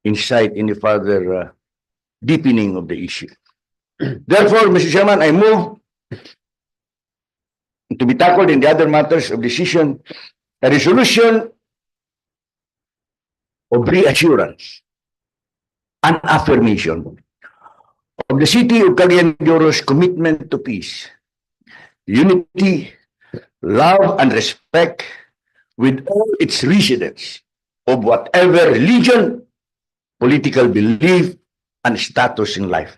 incite any further deepening of the issue. Therefore, Mr. Chairman, I move to be tackled in the other matters of decision a resolution of reassurance and affirmation of the City of Cagayan de Oro's commitment to peace, unity, love, and respect with all its residents of whatever religion, political belief, and status in life.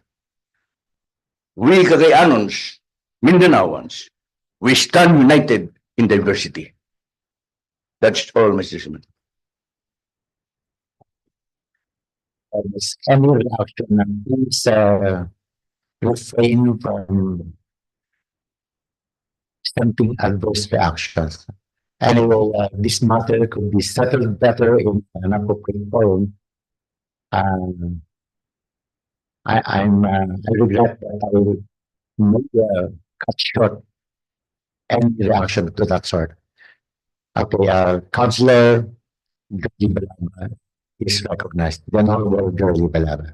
We Cagayanons, Mindanaoans, we stand united in diversity. That's all, Mr. Chairman. Any reaction, please refrain from something adverse reactions. Anyway, this matter could be settled better in an appropriate forum. I regret that I will cut short any reaction to that sort. Okay, Councillor Jolie Balaba is recognized. The Honorable Jolie Balaba.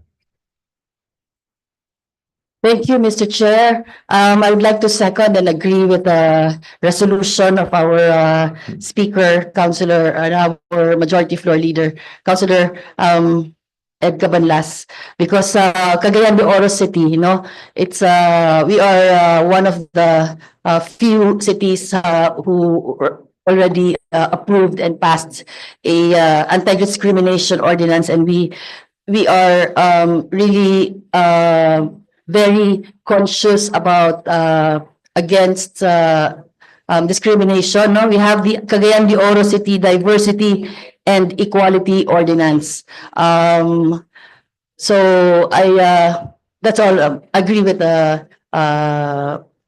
Thank you, Mr. Chair. I would like to second and agree with the resolution of our Speaker, Councillor, and our Majority Floor Leader, Councillor Ed Cabanlas, because Cagayan de Oro City, you know, it's we are one of the few cities who already approved and passed a anti-discrimination ordinance, and we are really very conscious about against discrimination. No, we have the Cagayan de Oro City Diversity and Equality Ordinance. So I that's all. Agree with the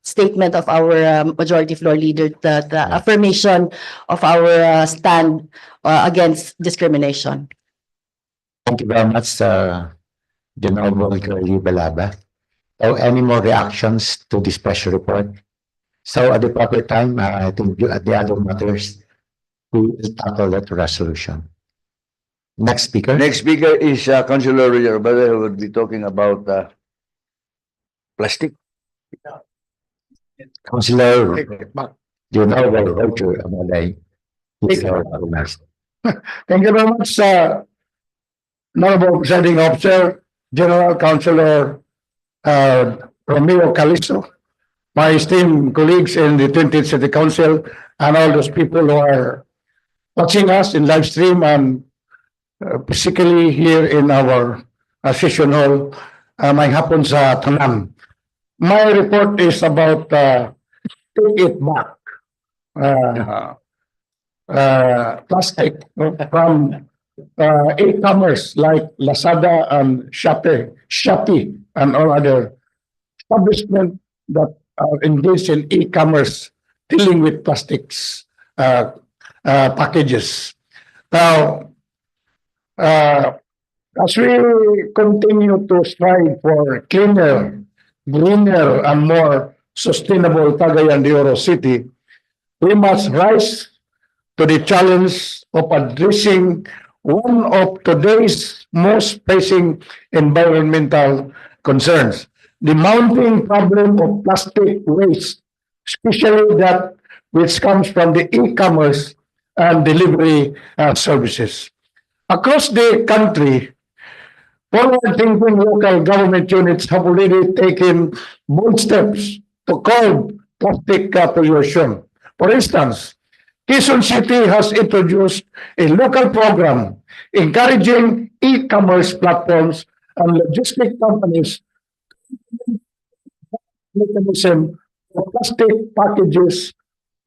statement of our Majority Floor Leader, the affirmation of our stand against discrimination. Thank you very much, the Honorable Jolie Balaba. So, any more reactions to this special report? So, at the proper time, I think at the other matters, we will tackle that resolution. Next speaker. Next speaker is Councilor Roger Abada, who will be talking about plastic. Councilor, you know the Roger Abada. Thank you very much, Honorable Presiding Officer, General Councilor Romeo Calisto, my esteemed colleagues in the 20th City Council, and all those people who are watching us in live stream and physically here in our session hall. May hapon sa tanan. My report is about take it back. Plastic from e-commerce like Lazada and Shopee and all other establishments that are engaged in e-commerce dealing with plastics packages. Now, as we continue to strive for cleaner, greener, and more sustainable Cagayan de Oro City, we must rise to the challenge of addressing one of today's most pressing environmental concerns, the mounting problem of plastic waste, especially that which comes from the e-commerce and delivery services. Across the country, forward-thinking local government units have already taken bold steps to curb plastic pollution. For instance, Quezon City has introduced a local program encouraging e-commerce platforms and logistic companies mechanism for plastic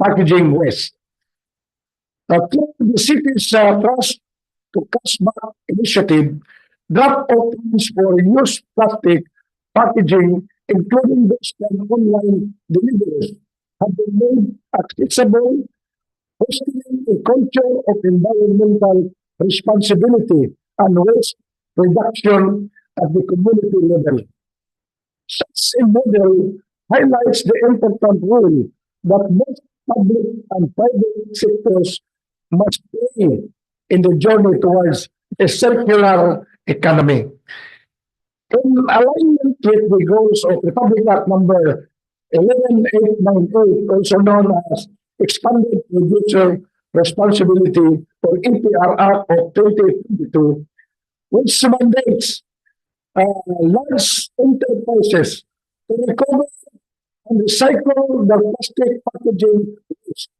packaging waste. The city's Trust to Cash Back initiative, drop options for used plastic packaging, including those from online deliveries, have been made accessible, fostering a culture of environmental responsibility and waste reduction at the community level. Such a model highlights the important role that both public and private sectors must play in the journey towards a circular economy. In alignment with the goals of Republic Act number 11898, also known as Expanded Producer Responsibility for EPR Act of 2022, which mandates large enterprises to recover and recycle the plastic packaging waste.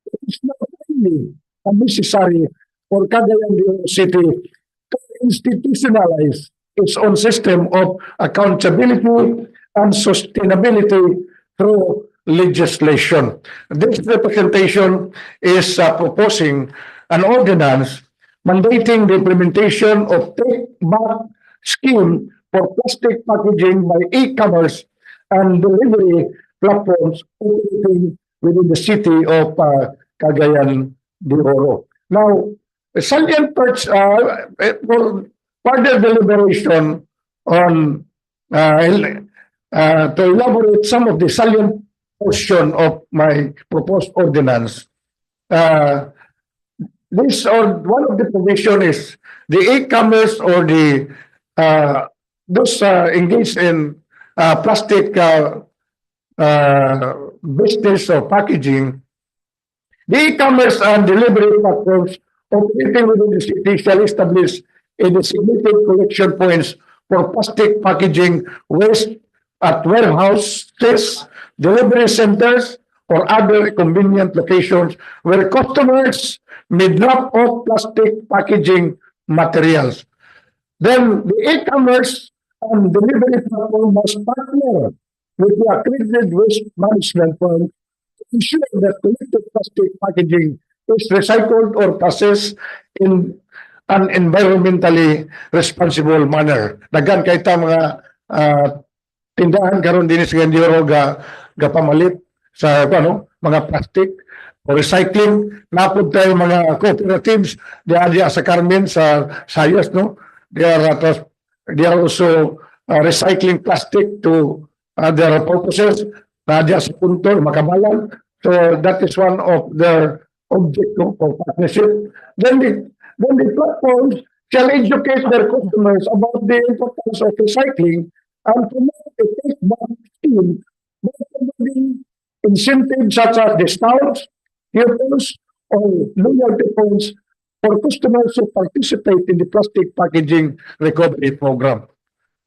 It is not only necessary for Cagayan City to institutionalize its own system of accountability and sustainability through legislation. This representation is proposing an ordinance mandating the implementation of take-back scheme for plastic packaging by e-commerce and delivery platforms operating within the city of Cagayan de Oro. Now, the salient parts for further deliberation on to elaborate some of the salient portion of my proposed ordinance. This or one of the provision is the e-commerce or the those engaged in plastic business or packaging. The e-commerce and delivery platforms operating within the city shall establish a designated collection points for plastic packaging waste at warehouses, delivery centers, or other convenient locations where customers may drop off plastic packaging materials. Then the e-commerce and delivery platform must partner with the accredited waste management firm to ensure that collected plastic packaging is recycled or processed in an environmentally responsible manner. Dagan kay ta mga tindahan karon din sa Gandiro ga pamalit sa mga plastic o recycling. Napod tayo mga cooperatives diya sa Carmen sa Sayas, no? They are also recycling plastic to other purposes. Diya sa Punto, Makabalan. So that is one of their object of partnership. Then the platforms shall educate their customers about the importance of recycling and promote a take-back scheme by providing incentives such as discounts, coupons, or loyalty points for customers who participate in the plastic packaging recovery program.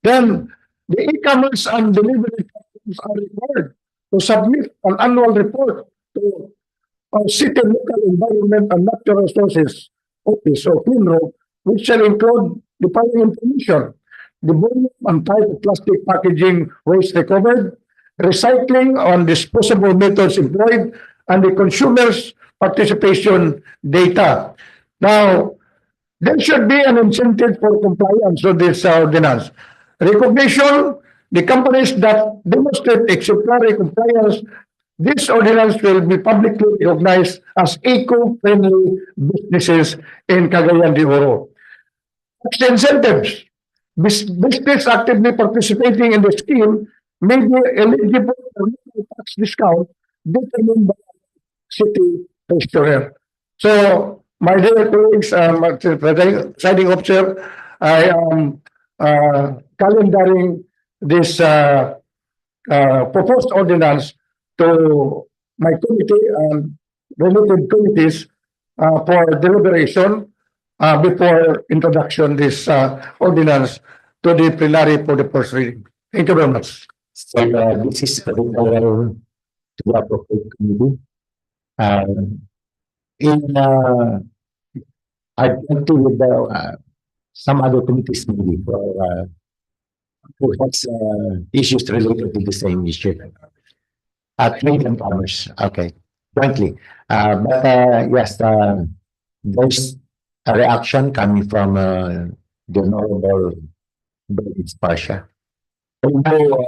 Then, the e-commerce and delivery platforms are required to submit an annual report to our City Local Environment and Natural Resources Office or CLEANRO, which shall include the following information: the volume and type of plastic packaging waste recovered, recycling on disposable methods employed, and the consumer's participation data. Now, there should be an incentive for compliance with this ordinance. Recognition, the companies that demonstrate exemplary compliance, this ordinance will be publicly recognized as eco-friendly businesses in Cagayan de Oro. Tax incentives. Business actively participating in the scheme may be eligible for local tax discount determined by city treasurer. So, my dear colleagues, presiding officer, I am calendaring this proposed ordinance to my committee and related committees for deliberation before introduction this ordinance to the plenary for the first reading. Thank you very much. So this is to the appropriate committee. I went to with some other committees maybe for who has issues related to the same issue. Trade and commerce, okay, jointly. But yes, there's a reaction coming from the Honorable David Pasha. Hello,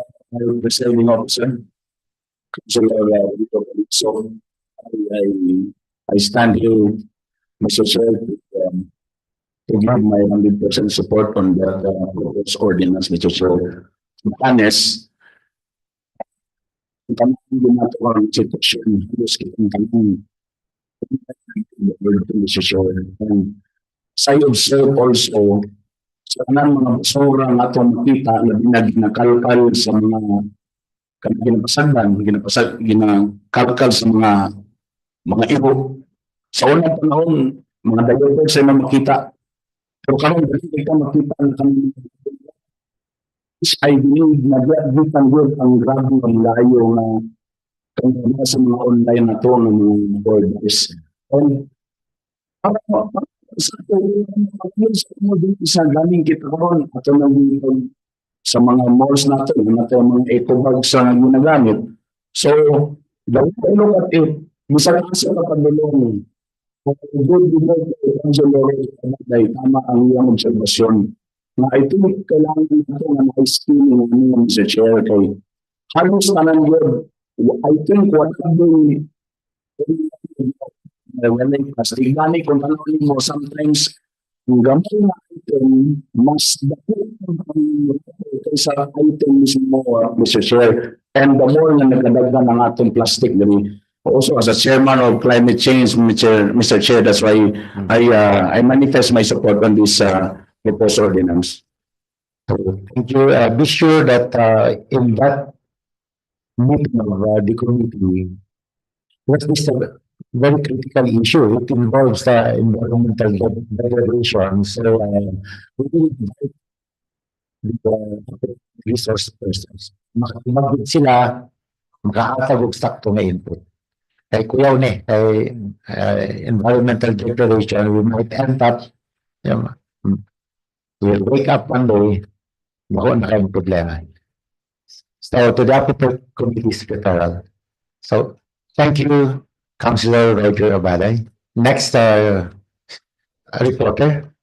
presiding officer. So I stand here, Mr. Chair, to give my 100% support on that proposed ordinance, Mr. Chair. Honest, kami ginagawa ng sitwasyon, halos kitang kami, Mr. Chair. And I observe also sa kanang mga basura nga atong makita labi na ginakalkal sa mga ginakalkal sa mga iho. Sa unang panahon, mga dayoter sa mga makita. Pero karon dili ka makita ang kanang I believe na gitan gyud ang grabe ang layo na kung sa mga online na to ng mga borders. And sa galing kita karon ato nang sa mga malls natin, natin mga eco bags na ginagamit. So, the way I look at it, misal kasi na pagdulong, tama ang iyang observasyon. Na I think kailangan natin na na-skilling ng Mr. Chair kay halos na lang yun. I think what happened when I plastic gani kung tanongin mo sometimes ang gamay na item mas dahil kaysa item mismo, Mr. Chair. And the more na nagkadagdan ng atong plastic dali. Also, as a chairman of climate change, Mr. Chair, that's why I manifest my support on this proposed ordinance. Thank you. Be sure that in that meeting of the committee, what's this very critical issue? It involves environmental degradation. So we will invite the resource persons. Makakimagod sila, makaatag og sakto nga input. Kay kuyaw ni, kay environmental degradation, we might end up, we'll wake up one day, bako na kayong problema. So to the appropriate committee secretarial. So thank you, Councilor Roger Abalay. Next reporter,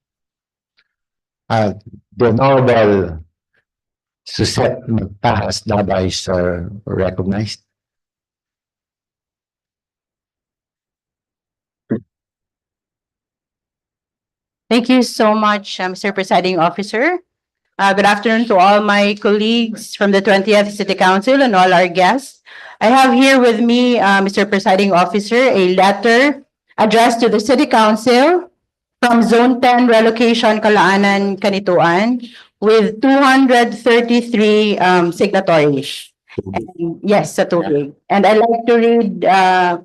the Honorable Suset Magpahas Daba is recognized. Thank you so much, Mr. Presiding Officer. Good afternoon to all my colleagues from the 20th City Council and all our guests. I have here with me, Mr. Presiding Officer, a letter addressed to the City Council from Zone 10 Relocation Calaanan, Kanituan with 233 signatories. And, yes, sa tubig. And I'd like to read,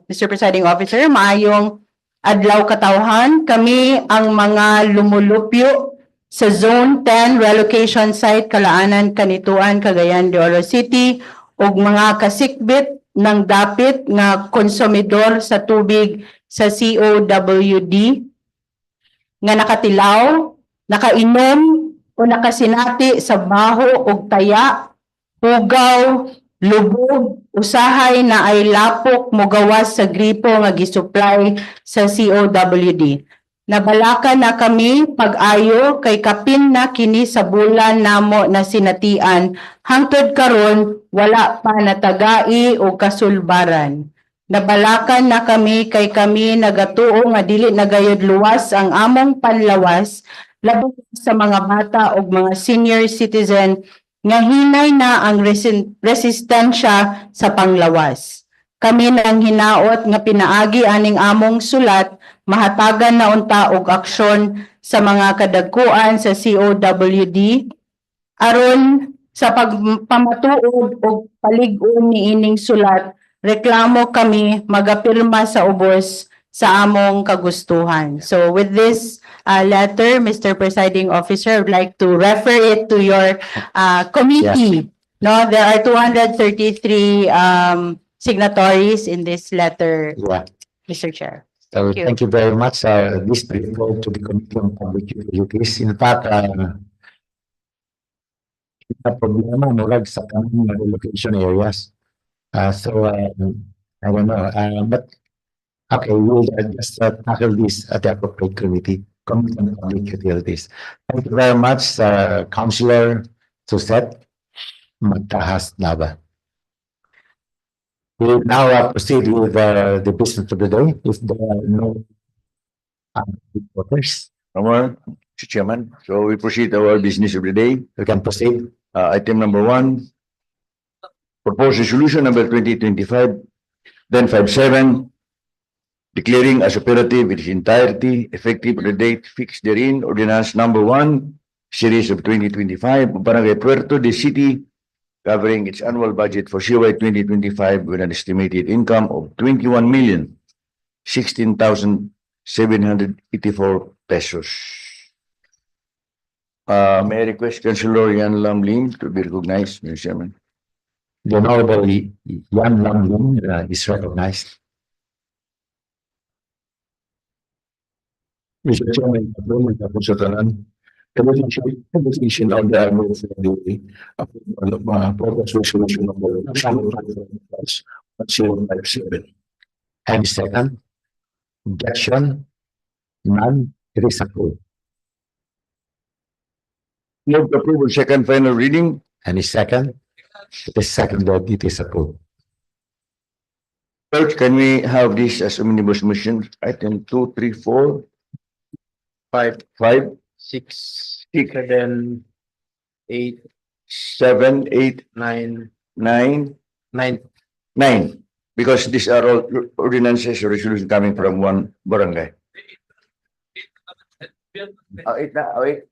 Mr. Presiding Officer, maayong adlaw katawhan, kami ang mga lumulupyo sa Zone 10 Relocation Site Calaanan, Kanituan, Cagayan de Oro City ug mga kasikbit ng dapit nga konsumidor sa tubig sa COWD nga nakatilaw, nakainom o nakasinati sa baho ug taya, hugaw, lubog, usahay na ay lapok mogawas sa gripo nga gisupply sa COWD. Nabalaka na kami pag-ayo kay kapin na kini sa bulan namo na sinatian hangtod karon wala pa natagai o kasulbaran. Nabalakan na kami kay kami nagatuo nga dili nagayod luwas ang among panlawas labi sa mga bata o mga senior citizen nga hinay na ang resistensya sa panglawas. Kami nang hinaot nga pinaagi aning among sulat mahatagan na unta og aksyon sa mga kadagkuan sa COWD aron sa pagpamatuod og palig-on niining sulat reklamo kami magapirma sa ubos sa among kagustuhan. So with this letter, Mr. Presiding Officer, I would like to refer it to your committee. No, there are 233 signatories in this letter, Yeah. Mr. Chair. So Thank you. thank you very much. This will go to the Committee on Public Utilities. In fact, kita problema murag sa kanang mga relocation areas. So I don't know, but okay, we'll just tackle this at the appropriate committee, Committee on Public Utilities. Thank you very much, Councilor Suset Magtahas Nava. We will now proceed with the business of the day. If there are no reporters, Mr. Chairman, so we proceed to our business of the day. we can proceed. Item number 1, proposed resolution number 2025-57, declaring as operative in its entirety, effective on the date fixed therein, ordinance number 1, series of 2025, Barangay Puerto de City, covering its annual budget for CY 2025 with an estimated income of 21,016,784 pesos. May I request Councilor Yan Lamlin to be recognized, Mr. Chairman? The Honorable Yan Lamlin is recognized. Mr. Chairman, approval na po sa tanan. Communication on the annual for the proposed resolution number 1057. Any second? Objection? None? It is approved. Move to approval second final reading. Any second? It is seconded. It is approved. Clerk, can we have this as omnibus motion? Item 2, 3, 4, 5, 5, 6, 6, 7, 8, 7, 8, 9, 9, 9. 9. Because these are all ordinances or resolutions coming from one barangay. 8 na, 8.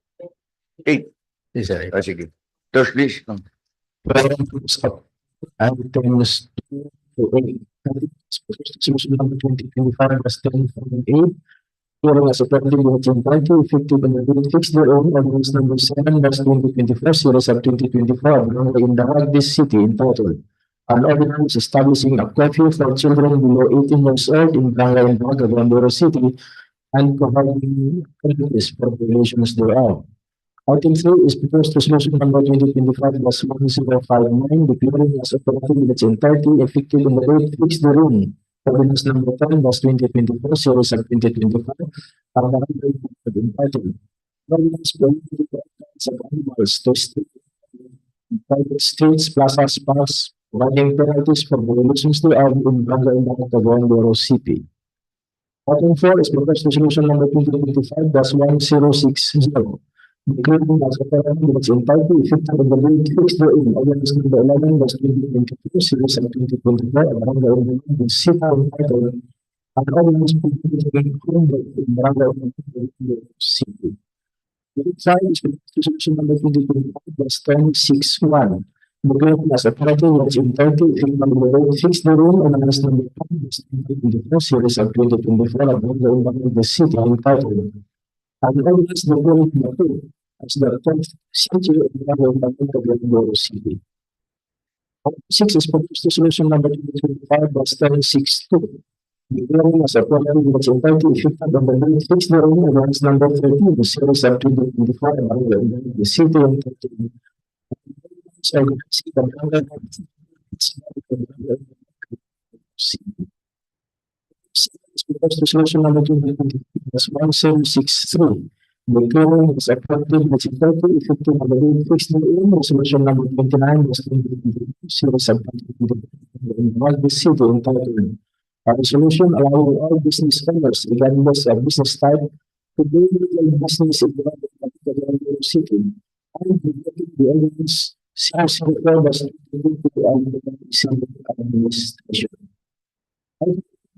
8. Is that it? Sige. Clerk, please. Items 2 to 8. Resolution number 2025 was 10.8. Hearing as a property within party effective on the date fixed thereon, ordinance number 7 was 2024, series of 2024, in the this city entitled an ordinance establishing a curfew for children below 18 years old in Cagayan, Cagayan City, and providing penalties for violations thereof. Item 3 is proposed resolution number 2025-1059, declaring as operative in its entirety effective in the date fixed therein. Ordinance number 10-2024, series of 2024, and entitled ordinance prohibiting the attacks of animals to private streets, plazas, parks, providing penalties for violations thereof in Cagayan City. Item 4 is proposed resolution number 2025-1060. Declaring as operative in its entirety effective in the date fixed therein. Ordinance number 11-2022, series of 2024, and city entitled an ordinance prohibiting conduct in city. Item 5 is resolution number 2025-1061. Declaring as operative in its entirety effective in the date fixed therein. Ordinance number 10-2024, series of 2024, and the city entitled an ordinance declaring the as the 10th century of the Cagayan City. Item 6 is proposed resolution number 2025-1062. Declaring as a property in its entirety effective on the date fixed therein, ordinance number 13, the series of 2024, and the city entitled organizing the proposed resolution number 2025-1063. Declaring as a property in its entirety effective on the date fixed therein, resolution number 29-2022, series of 2024, and the city entitled a resolution allowing all business owners, regardless of business type, to do legal business in the Cagayan City, and related the ordinance 004-2022 and the city administration.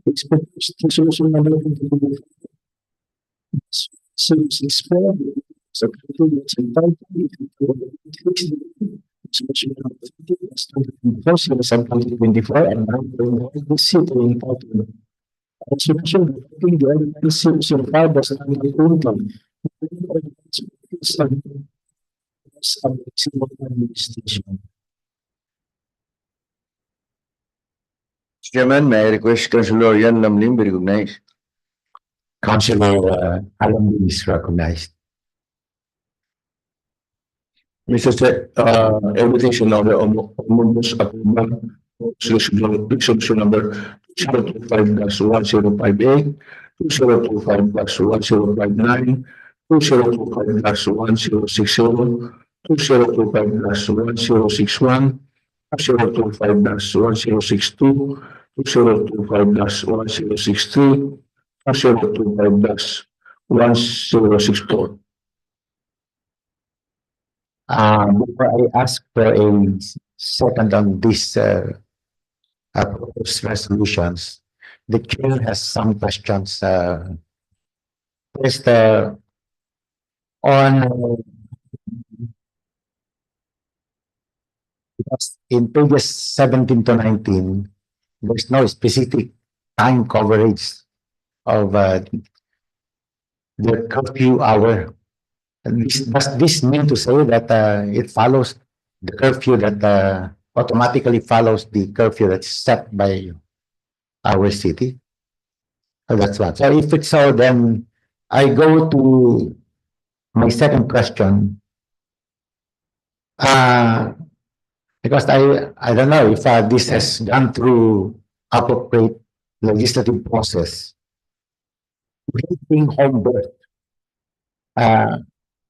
It's proposed resolution number 2024, Secretary of Entirety, fixed resolution number 2024, series of 2024, and the city entitled resolution reflecting the ordinance 005-2020 of civil administration. Chairman, may I request Councilor Yan Lamlin be recognized? Councilor Alam is recognized. Mr. Chair, everything on the omnibus approval resolution number 2025-1058, 2025-1059, 2025-1060, 2025-1061, 2025-1062, 2025-1063, 2025-1064. Before I ask for a second on these proposed resolutions, the chair has some questions. First, on Because in pages 17 to 19, there's no specific time coverage of the curfew hour. Does this mean to say that it follows the curfew that automatically follows the curfew that's set by our city? So that's one. So if it's so, then I go to my second question. Because I don't know if this has gone through appropriate legislative process. Rating home birth.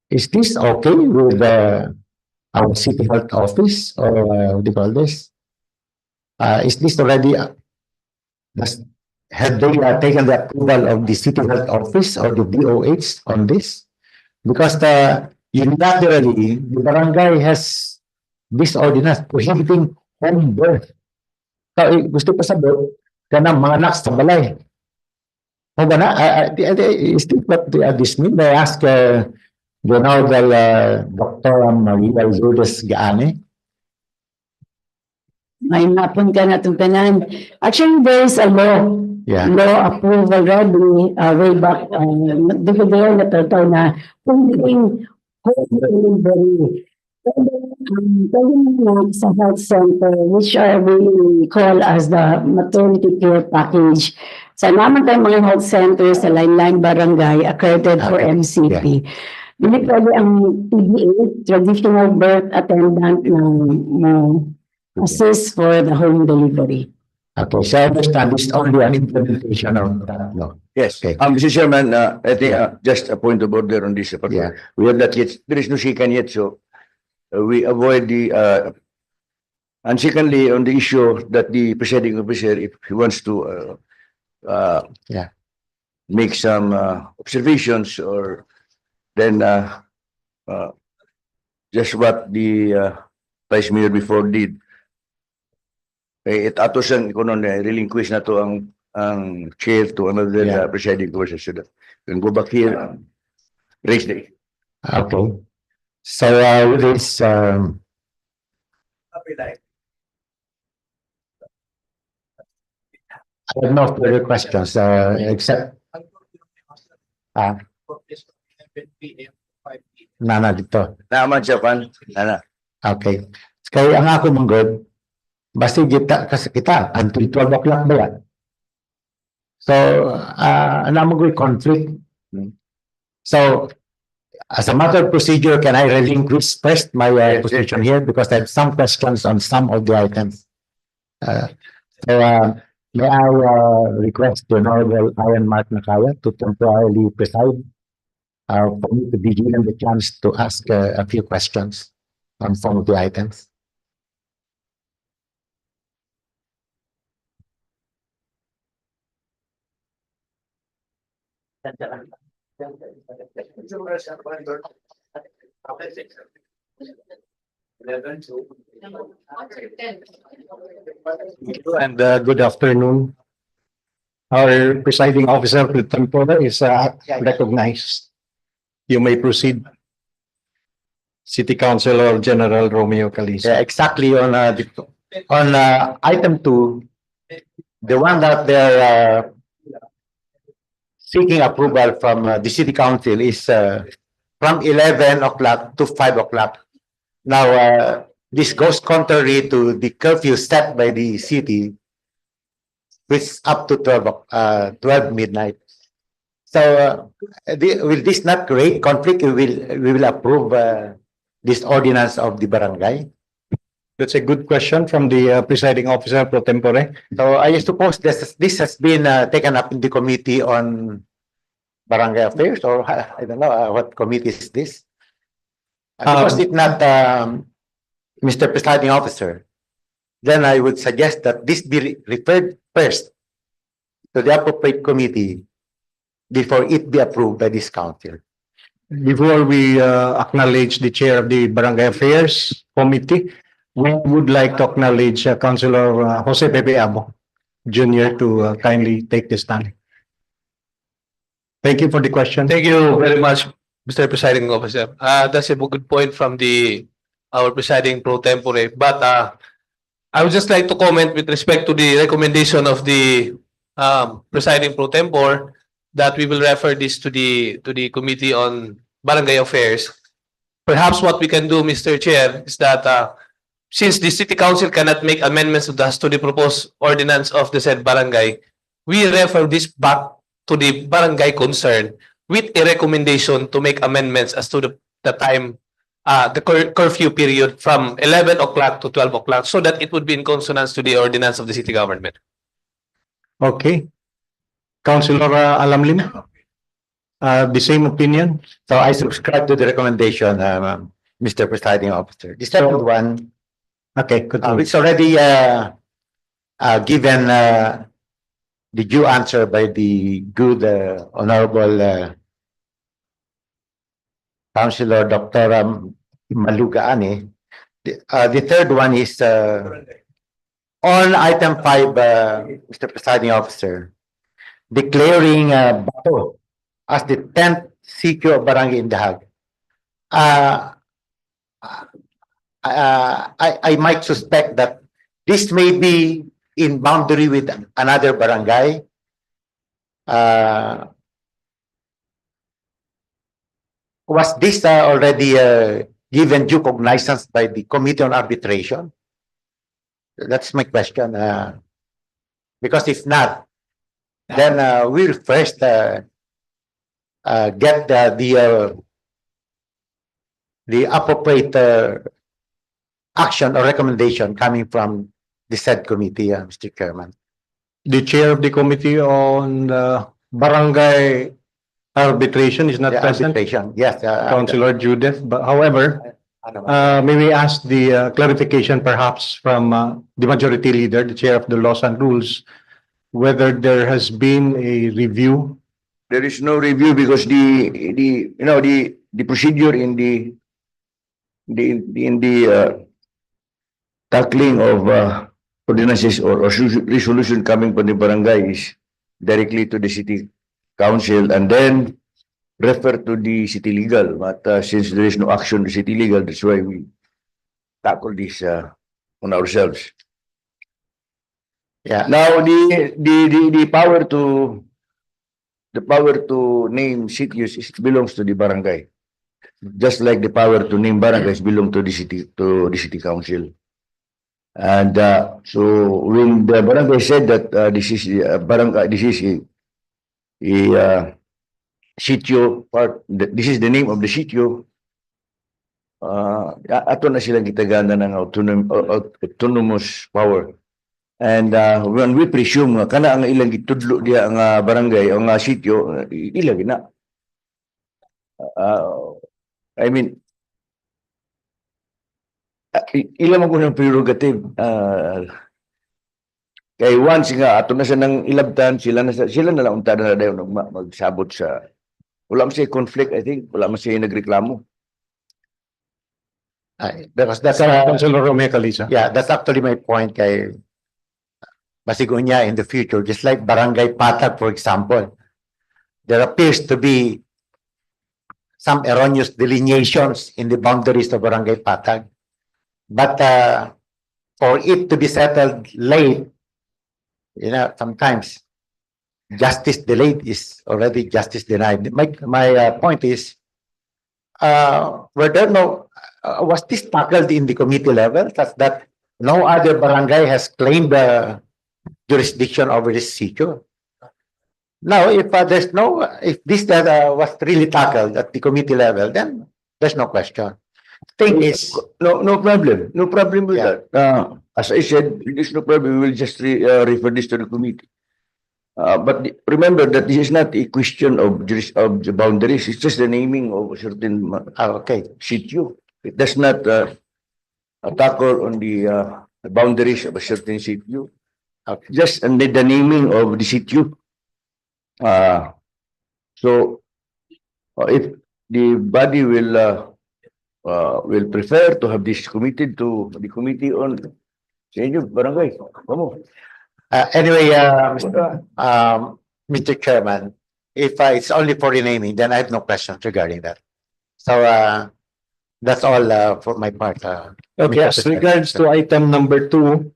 Is this okay with our city health office or what do you call this? Is this already have they taken the approval of the city health office or the DOH on this? Because unilaterally, the barangay has this ordinance prohibiting home birth. So, gusto pa sabi, kanang mga anak sa balay. O ba na? Is this what this mean? I ask the Honorable Dr. Maria Lourdes Gaane. May napon ka na itong tanan. Actually, there is a law. Yeah. Law approved already way back. Dito na ito na pwedeng home delivery. Pwede sa health center, which are we call as the maternity care package. Sa naman tayong mga health center sa line-line barangay accredited for Okay. MCP. Hindi pwede ang TBA, traditional birth attendant na assist for the home delivery. Okay, so I understand this is only an implementation of that law. Yes. Okay. Mr. Chairman, I think just a point of order on this. Yeah. We have not yet, there is no second yet, so we avoid the, and secondly, on the issue that the presiding officer, if he wants to, Yeah. make some observations or then just what the Vice Mayor before did. Ato siyang relinquish na to ang chair to another Yeah. presiding officer. So that we can go back here and raise the. Okay. So with this, I have no further questions, except, nana dito. Naman siya, Pan. Ana. Okay. Kaya ang ako manggod, basta kita, kasi kita, until 12 o'clock ba yan? So, alam mo ko yung conflict. So, as a matter of procedure, can I relinquish first my Yes, position here? Because I have some questions on some of the items. So, may I request the Honorable Ian Mark Nakaya to temporarily preside for me to be given the chance to ask a few questions on some of the items. And good afternoon. Our presiding officer, the tempora, is recognized. You may proceed. City Councilor General Romeo Calisa. Yeah, exactly on item 2, the one that they're seeking approval from the city council is from 11 o'clock to 5 o'clock. Now, this goes contrary to the curfew set by the city, which is up to 12 midnight. So, will this not create conflict? We will approve this ordinance of the barangay. That's a good question from the presiding officer pro tempore. So I suppose this has been taken up in the committee on barangay affairs, or I don't know what committee is this. Because if not, Mr. Presiding Officer, then I would suggest that this be referred first to the appropriate committee before it be approved by this council. Before we acknowledge the chair of the Barangay Affairs Committee, we would like to acknowledge Councilor Jose Pepe Abo Jr. to kindly take this stand. Thank you for the question. Thank you very much, Mr. Presiding Officer. That's a good point from the our presiding pro tempore. But I would just like to comment with respect to the recommendation of the presiding pro tempore that we will refer this to the Committee on Barangay Affairs. Perhaps what we can do, Mr. Chair, is that since the City Council cannot make amendments to the proposed ordinance of the said barangay, we refer this back to the barangay concerned with a recommendation to make amendments as to the time, the curfew period from 11 o'clock to 12 o'clock so that it would be in consonance to the ordinance of the city government. Okay. Councilor Alamlim, the same opinion? So I subscribe to the recommendation, Mr. Presiding Officer. The second one, Okay, continue. it's already given the due answer by the good honorable Councilor Dr. Malugaani. The third one is on item 5, Mr. Presiding Officer, declaring Bato as the 10th CQ of Barangay Indahag. I might suspect that this may be in boundary with another barangay. Was this already given due cognizance by the Committee on Arbitration? That's my question. Because if not, then we'll first get the appropriate action or recommendation coming from the said committee, Mr. Chairman. The chair of the Committee on Barangay Arbitration is not The present, arbitration, yes. Councilor Judith, but however, may we ask the clarification perhaps from the majority leader, the chair of the Laws and Rules, whether there has been a review? There is no review because the procedure in the tackling of ordinances or resolution coming from the barangay is directly to the city council and then refer to the city legal. But since there is no action to city legal, that's why we tackle this on ourselves. Yeah. Now the power to name cities belongs to the barangay. Just like the power to name barangays belong to the city council. And so when the barangay said that this is barangay, this is a sitio part, this is the name of the sitio, ato na silang gitagana ng autonomous power. And when we presume kana ang ilang gitudlo diya ang barangay o nga sitio, ilang na. I mean, ilang mo ng prerogative. Kay once nga ato na sa nang ilabtan, sila na lang unta na dayon magsabot sa wala man siya conflict, I think. Wala man siya nagreklamo. Because that's Councilor Romeo Calisa. yeah, that's actually my point kay Masigunya in the future, just like Barangay Patag, for example, there appears to be some erroneous delineations in the boundaries of Barangay Patag. But for it to be settled late, sometimes justice delayed is already justice denied. My point is, were there was this tackled in the committee level such that no other barangay has claimed jurisdiction over this issue? Now, if if this was really tackled at the committee level, then there's no question. Thing is, No problem. No problem with Yeah. that. As I said, there's no problem. We will just refer this to the committee. But remember that this is not a question of the boundaries. It's just the naming of a certain okay. sitio. It does not tackle on the boundaries of a certain sitio. Okay. Just the naming of the sitio. So if the body will prefer to have this committed to the committee on sa inyo, barangay. Vamos. Anyway, Mr. Chairman, if it's only for renaming, then I have no questions regarding that. So, That's all for my part. Okay, Mr. as President. regards to item number 2,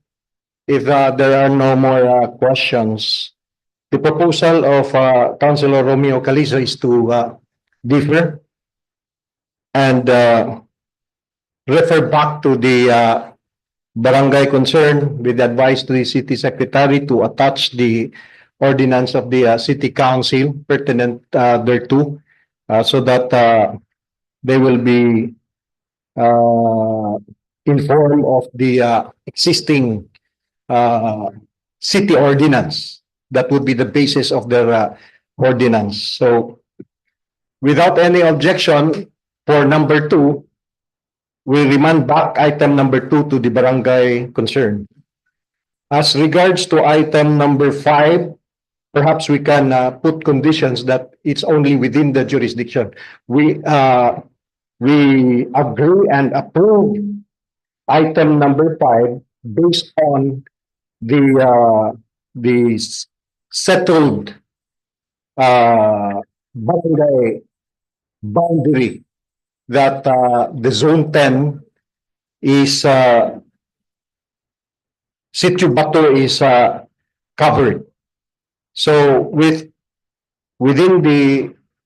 if there are no more questions, the proposal of Councilor Romeo Calizo is to differ and refer back to the barangay concern with advice to the city secretary to attach the ordinance of the city council pertinent thereto, so that they will be informed of the existing city ordinance that would be the basis of their ordinance. So without any objection for number 2, we remand back item number 2 to the barangay concern. As regards to item number 5, perhaps we can put conditions that it's only within the jurisdiction. We agree and approve item number 5 based on the settled barangay boundary that the zone 10 is Sitio Bato is covered. So within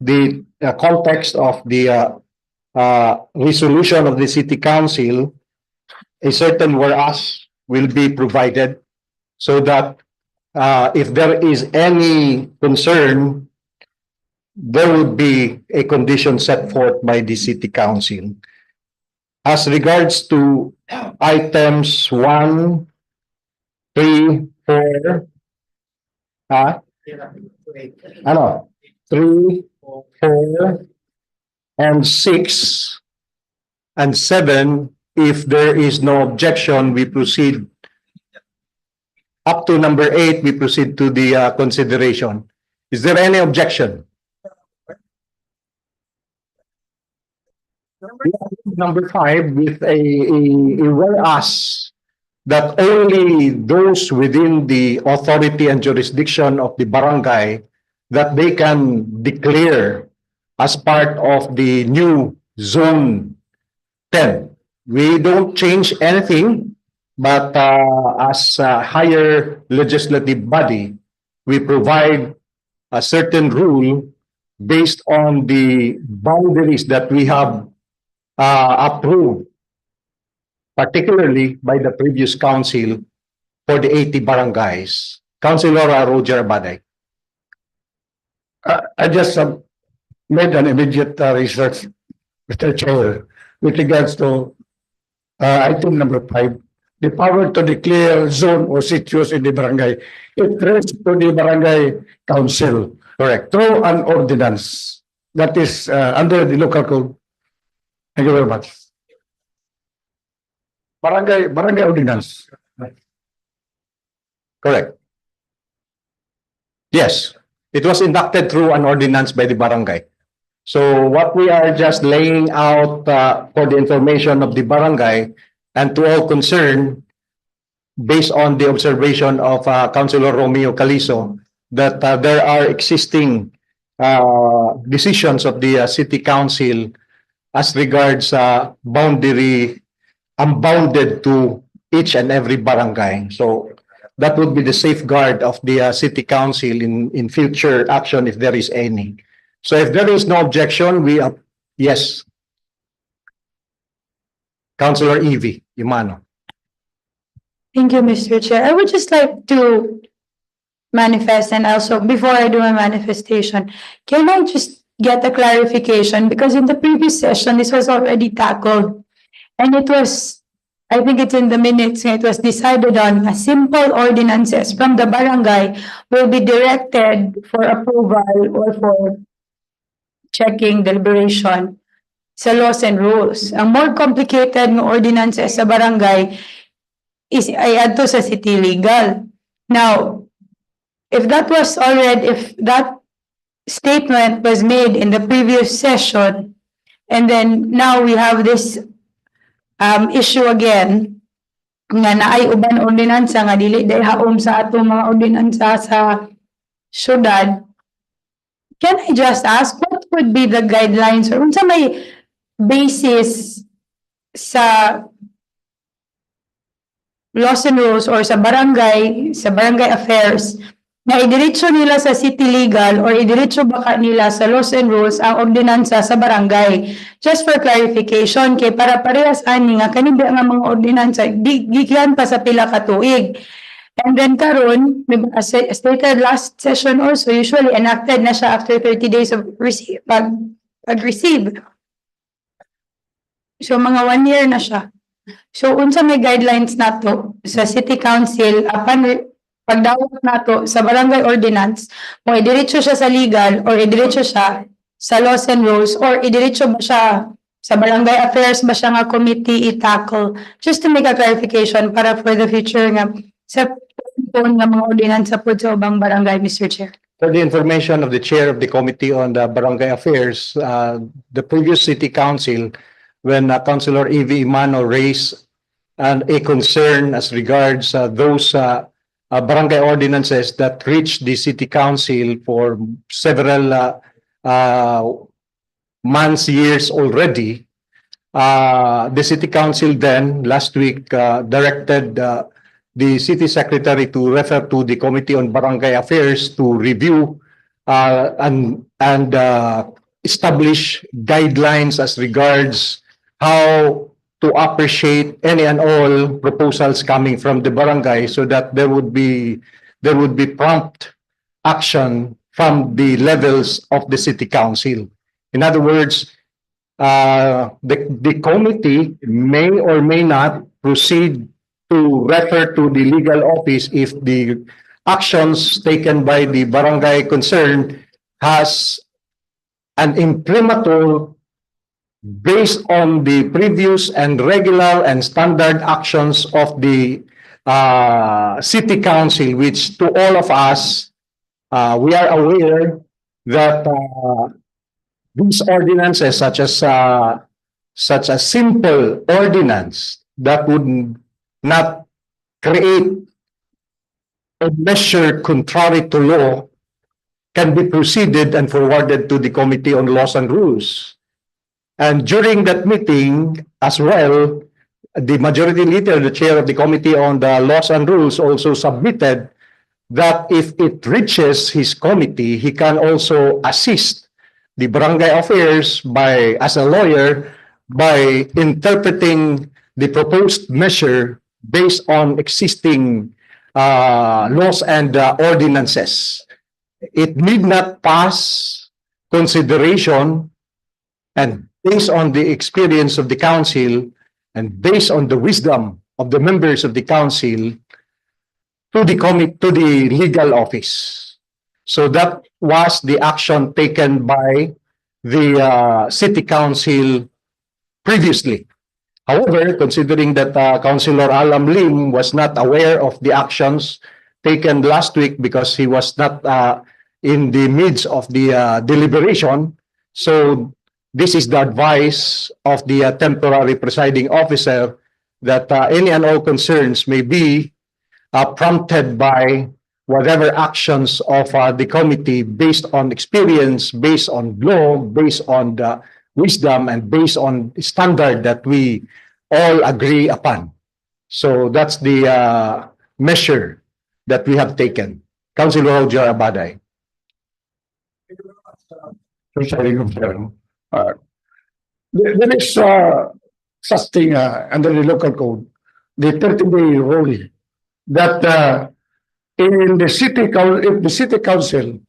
the context of the resolution of the city council, a certain whereas will be provided so that if there is any concern, there would be a condition set forth by the city council. As regards to items 1, 3, 4, ano? 3, 4, and 6, and 7, if there is no objection, we proceed up to number 8, we proceed to the consideration. Is there any objection? Number 5 with a whereas that only those within the authority and jurisdiction of the barangay that they can declare as part of the new zone 10. We don't change anything, but as a higher legislative body, we provide a certain rule based on the boundaries that we have approved, particularly by the previous council for the 80 barangays. Councilor Roger Abaday. I just made an immediate research, Mr. Chair, with regards to item number 5, the power to declare zone or sitios in the barangay. It rests to the barangay council. Correct. Through an ordinance that is under the local code. Thank you very much. Barangay ordinance. Correct. Yes, it was inducted through an ordinance by the barangay. So what we are just laying out for the information of the barangay and to all concerned, based on the observation of Councilor Romeo Calizo, that there are existing decisions of the city council as regards boundary unbounded to each and every barangay. So that would be the safeguard of the city council in future action if there is any. So if there is no objection, we yes. Councilor Evie Imano. Thank you, Mr. Chair. I would just like to manifest, and also before I do my manifestation, can I just get a clarification? Because in the previous session, this was already tackled. And it was, I think it's in the minutes, it was decided on a simple ordinances from the barangay will be directed for approval or for checking deliberation sa laws and rules. Ang more complicated ng ordinances sa barangay is ay adto sa city legal. Now, if that statement was made in the previous session, and then now we have this issue again, nga naay uban ordinansa nga dili day haom sa atong mga ordinansa sa syudad, can I just ask what would be the guidelines or unsa may basis sa laws and rules or sa barangay affairs, na idiretso nila sa city legal or idiretso baka nila sa laws and rules ang ordinansa sa barangay. Just for clarification, kay para parehas ani nga kani nga mga ordinansa gikan pa sa pila ka tuig. And then karon, as stated last session also, usually enacted na siya after 30 days of pag-receive. So mga 1 year na siya. So unsa may guidelines nato sa City Council apan pagdawat nato sa barangay ordinance, kung idiretso siya sa legal or idiretso siya sa laws and rules or idiretso ba siya sa barangay affairs ba siya nga committee i-tackle, just to make a clarification para for the future nga sa nga mga ordinansa po sa ubang barangay, Mr. Chair. For the information of the chair of the Committee on the Barangay Affairs, the previous City Council, when Councilor Evie Imano raised a concern as regards those barangay ordinances that reached the City Council for several months, years already, the City Council then last week directed the City Secretary to refer to the Committee on Barangay Affairs to review and establish guidelines as regards how to appreciate any and all proposals coming from the barangay so that there would be prompt action from the levels of the City Council. In other words, the committee may or may not proceed to refer to the legal office if the actions taken by the barangay concerned has an imprimatur based on the previous and regular and standard actions of the City Council, which to all of us, we are aware that these ordinances, such as simple ordinance that would not create a measure contrary to law, can be proceeded and forwarded to the Committee on Laws and Rules. And during that meeting as well, the majority leader, the chair of the Committee on the Laws and Rules, also submitted that if it reaches his committee, he can also assist the barangay affairs as a lawyer, by interpreting the proposed measure based on existing laws and ordinances. It need not pass consideration, and based on the experience of the council and based on the wisdom of the members of the council, to the legal office. So that was the action taken by the City Council previously. However, considering that Councilor Alam Lim was not aware of the actions taken last week because he was not in the midst of the deliberation, so this is the advice of the temporary presiding officer that any and all concerns may be prompted by whatever actions of the committee based on experience, based on law, based on the wisdom, and based on standard that we all agree upon. So that's the measure that we have taken. Councilor Roger Abaday. There is such thing under the local code, the 30-day rule, that in the city council, if the city council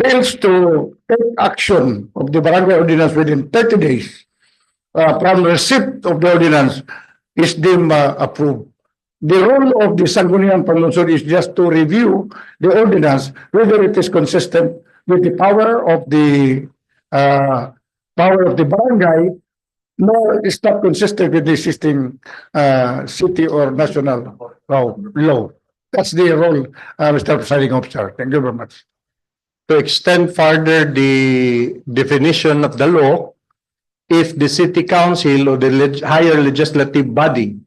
fails to take action of the barangay ordinance within 30 days from receipt of the ordinance, is deemed approved. The role of the Sangguniang Pamunuan is just to review the ordinance, whether it is consistent with the power of the barangay, nor is not consistent with the existing city or national law. That's the role, Mr. Presiding Officer. Thank you very much. To extend further the definition of the law, if the city council or the higher legislative body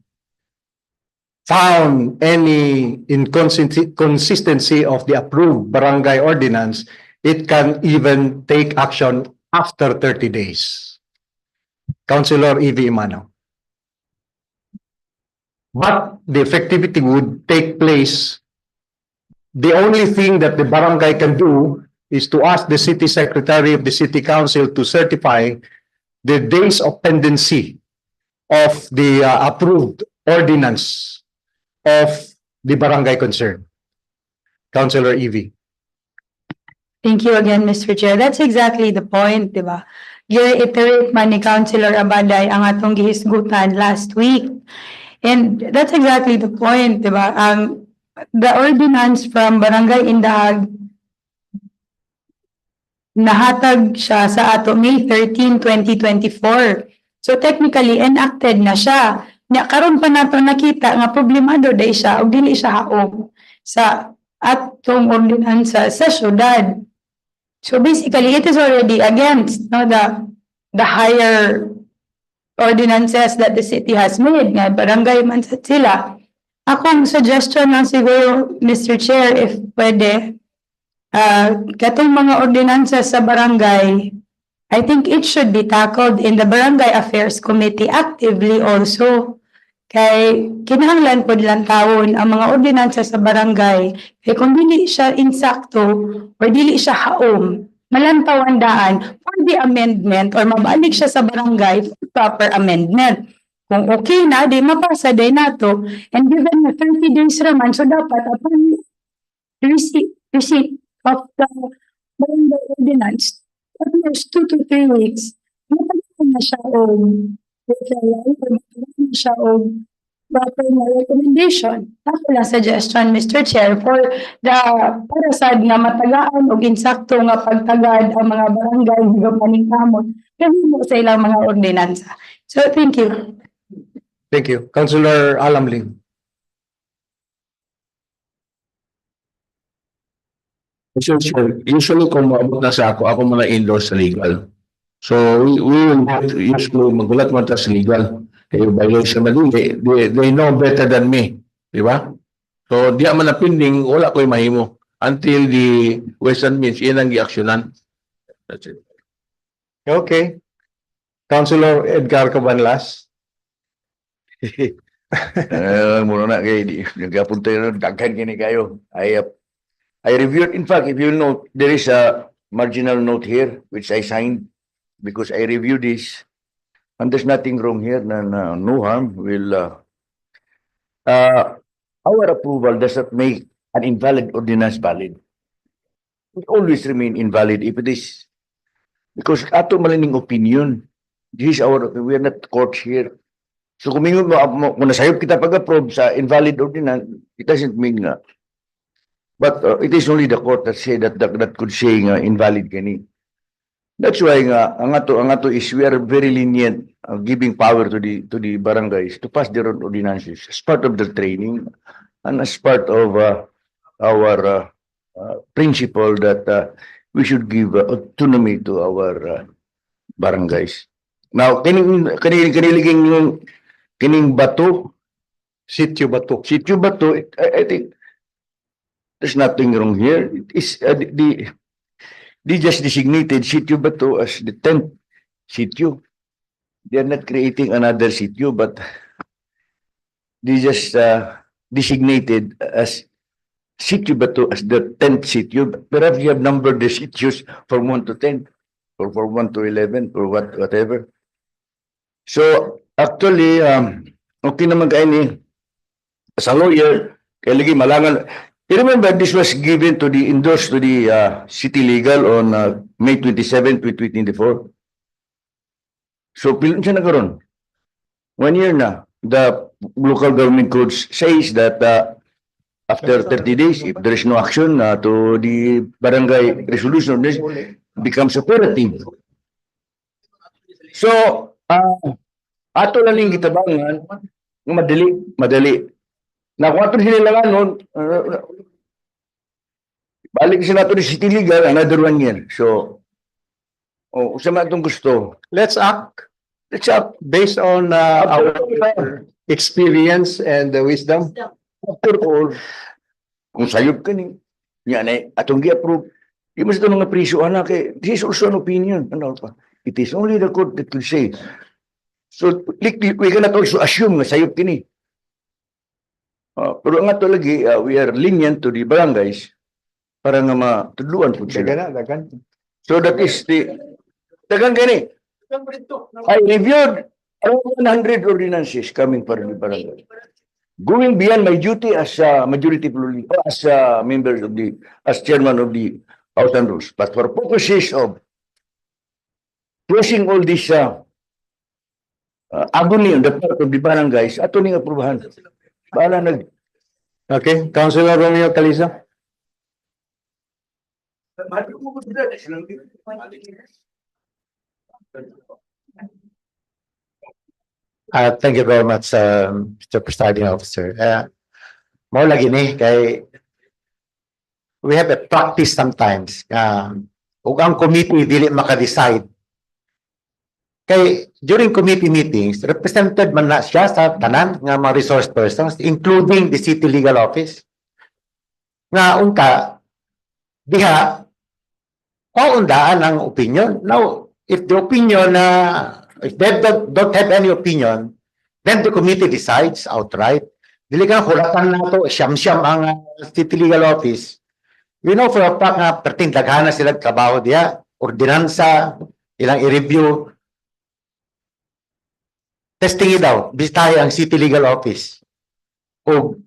found any inconsistency of the approved barangay ordinance, it can even take action after 30 days. Councilor Evie Imano. But the effectivity would take place. The only thing that the barangay can do is to ask the city secretary of the city council to certify the days of pendency of the approved ordinance of the barangay concerned. Councilor Evie. Thank you again, Mr. Chair. That's exactly the point, di ba? Gi-reiterate man ni Councilor Abaday ang atong gihisgutan last week. And that's exactly the point, di ba? The ordinance from Barangay Indaag nahatag siya sa ato May 13, 2024. So technically, enacted na siya. Karon pa nato nakita nga problemado day siya o dili siya haom sa atong ordinansa sa syudad. So basically, it is already against the higher ordinances that the city has made nga barangay man sila. Akong suggestion lang siguro, Mr. Chair, if pwede, katong mga ordinances sa barangay, I think it should be tackled in the Barangay Affairs Committee actively also. Kay kinahanglan po nilang tawon ang mga ordinansa sa barangay. Kay kung dili siya insakto or dili siya haom, malantaw ang daan for the amendment or mabalik siya sa barangay for proper amendment. Kung okay na, di mapasa day nato. And given na 30 days naman, so dapat upon receipt of the barangay ordinance, at least 2 to 3 weeks, matagal na siya siya o proper na recommendation. Ako lang suggestion, Mr. Chair, para sa nga matagaan o insakto nga pagtagad ang mga barangay nga paningkamot kasi mo sa ilang mga ordinansa. So, thank you. Thank you. Councilor Alamling. Mr. Chair, usually kung maabot na sa ako muna endorse sa legal. So we will use to magulat mo sa legal. Kaya violation na din, they know better than me. Di ba? So di man na pending, wala ko'y mahimo. Until the Western means, yan ang i-actionan. That's it. Okay. Councilor Edgar Cabanlas. Muna na kay nagapunta yun, daghan kini kayo. I reviewed, in fact, if you note, there is a marginal note here which I signed because I reviewed this and there's nothing wrong here, no harm will our approval does not make an invalid ordinance valid. It always remain invalid if it is because ato malining opinion. This is we are not courts here. So kung nasayop kita pag-approve sa invalid ordinance, it doesn't mean nga. But it is only the court that say that could say nga invalid kani. That's why nga ang ato is we are very lenient giving power to the barangays to pass their own ordinances as part of their training and as part of our principle that we should give autonomy to our barangays. Now kining bato, Sitio Bato. I think there's nothing wrong here. It is they just designated Sitio Bato as the 10th sitio. They are not creating another sitio, but they just designated as Sitio Bato as the 10th sitio. Perhaps you have numbered the sitios from 1 to 10 or from 1 to 11 or whatever. So actually, okay naman kayo ni as a lawyer, kaya lagi malangan. You remember this was given to endorsed to the city legal on May 27, 2024. So pilan siya nagkaroon. 1 year na. The local government codes says that after 30 days, if there is no action to the barangay resolution, this becomes operative. So, ato lang yung gitabangan, madali. Na kung ato sinilangan nun, balik sila to the city legal, another 1 year. So, usama itong gusto. Let's act based on our experience and wisdom. After all, kung sayop ka ni, yan ay, atong gi-approve, di mo sa mga priso, anak, this is also an opinion. Ano pa? It is only the court that will say, So, we cannot also assume nga sayop kini. Pero nga to lagi, we are lenient to the barangays para nga matudluan po sila. So that is the dagan gani. I reviewed around 100 ordinances coming from the barangay. Going beyond my duty as majority leader, as members of the, as chairman of the House and Rules. But for purposes of closing all this agony on the part of the barangays, ato ning aprubahan. Bahala nag. Okay, Councilor Romeo Calisa. Thank you very much, Mr. Presiding Officer. More lagi ni kay we have a practice sometimes. Ug ang committee dili maka-decide. Kay during committee meetings, represented man na siya sa tanan nga mga resource persons, including the city legal office. Nga unta diha paundaan ang opinion. Now, if the opinion if they don't have any opinion, then the committee decides outright. Dili ka hulatan nato siyam-siyam ang city legal office. We know for a fact nga perting daghana sila trabaho diya, ordinansa, ilang i-review. Testing daw, bisitahin ang city legal office. O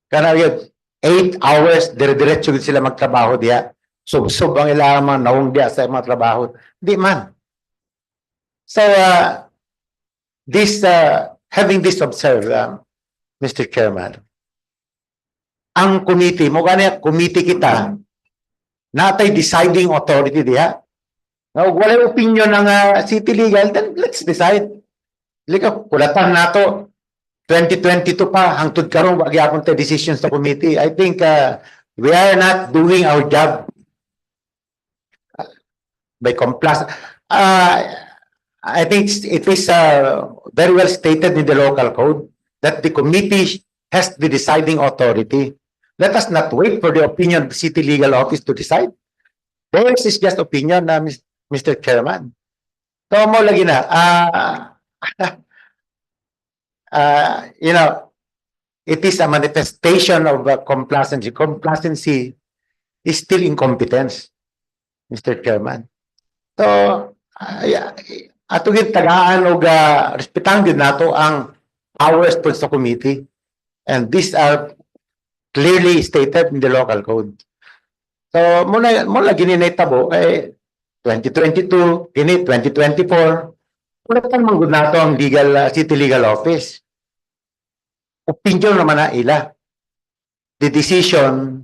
kana yun, 8 hours, dire-diretso sila magtrabaho diya. Sub-sub ang ilaman, naong diya sa mga trabaho. Di man. So, having this observed, Mr. Chairman, ang committee, mo ganyan, committee kita, natay deciding authority diya. Now, wala opinion ng city legal, then let's decide. Lika, kulatan nato 2022 pa hangtod karon wag gyapon ta decisions sa committee. I think we are not doing our job by compliance. I think it is very well stated in the local code that the committee has the deciding authority. Let us not wait for the opinion of the city legal office to decide. Theirs is just opinion, Mr. Chairman. So mo lagi na. You know, it is a manifestation of complacency. Complacency is still incompetence, Mr. Chairman. So, ato gid tagaan og respetang gid nato ang powers po sa committee, and these are clearly stated in the local code. So, muna gini naitabo 2022, kini 2024. Kulatan man gud nato ang city legal office. Opinion naman na ila. The decision,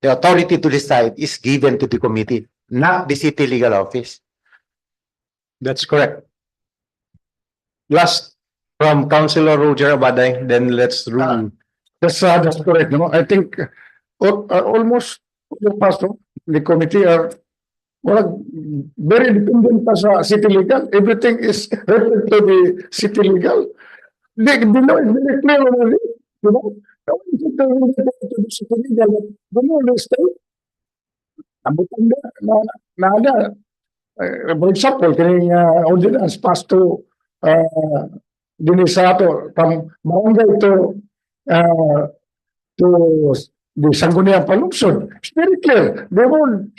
the authority to decide is given to the committee, not the city legal office. That's correct. Last from Councilor Roger Abaday, then let's rule. That's correct. No? I think almost the past the committee are very dependent pa sa city legal. Everything is referred to the city legal. They know it's very clear already. You know, to the city legal. They know the state. Abutan na for example, kining ordinance passed to Dinisato from barangay to the Sangguniang Palugsod. It's very clear. They will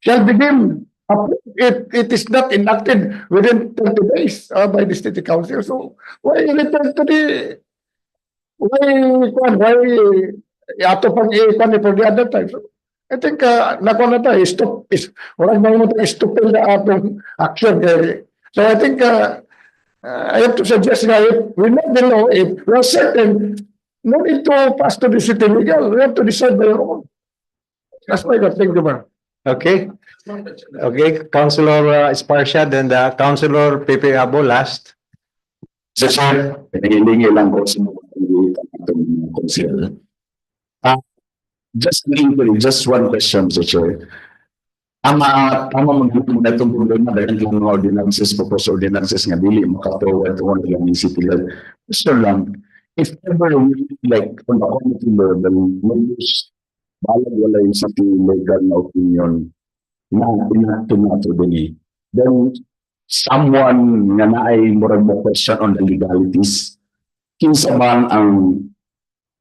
shall begin. It is not enacted within 30 days by the city council. So why return to the why ato pang i-kwan for the other time? So, I think nako na tayo stop is wala na mo stupid na atong action. So I think I have to suggest na if we know the law, if we are certain, no need to pass to the city legal. We have to decide by our own. That's my God. Thank you, ma'am. Okay. Okay, Councilor Esparsha, then the Councilor Pepe Abo last. So, sir, pinahilingi lang ko sa mga consider. Just one question, Mr. Chair. Tama mag-ipon na itong problema dahil yung mga ordinances, proposed ordinances nga dili makatawa ito kung lang yung city level. Mr. lang, if ever we like on the committee level, balag wala yung city legal na opinion na pinatunato din then someone nga naay murag mo question on the legalities, kinsa man ang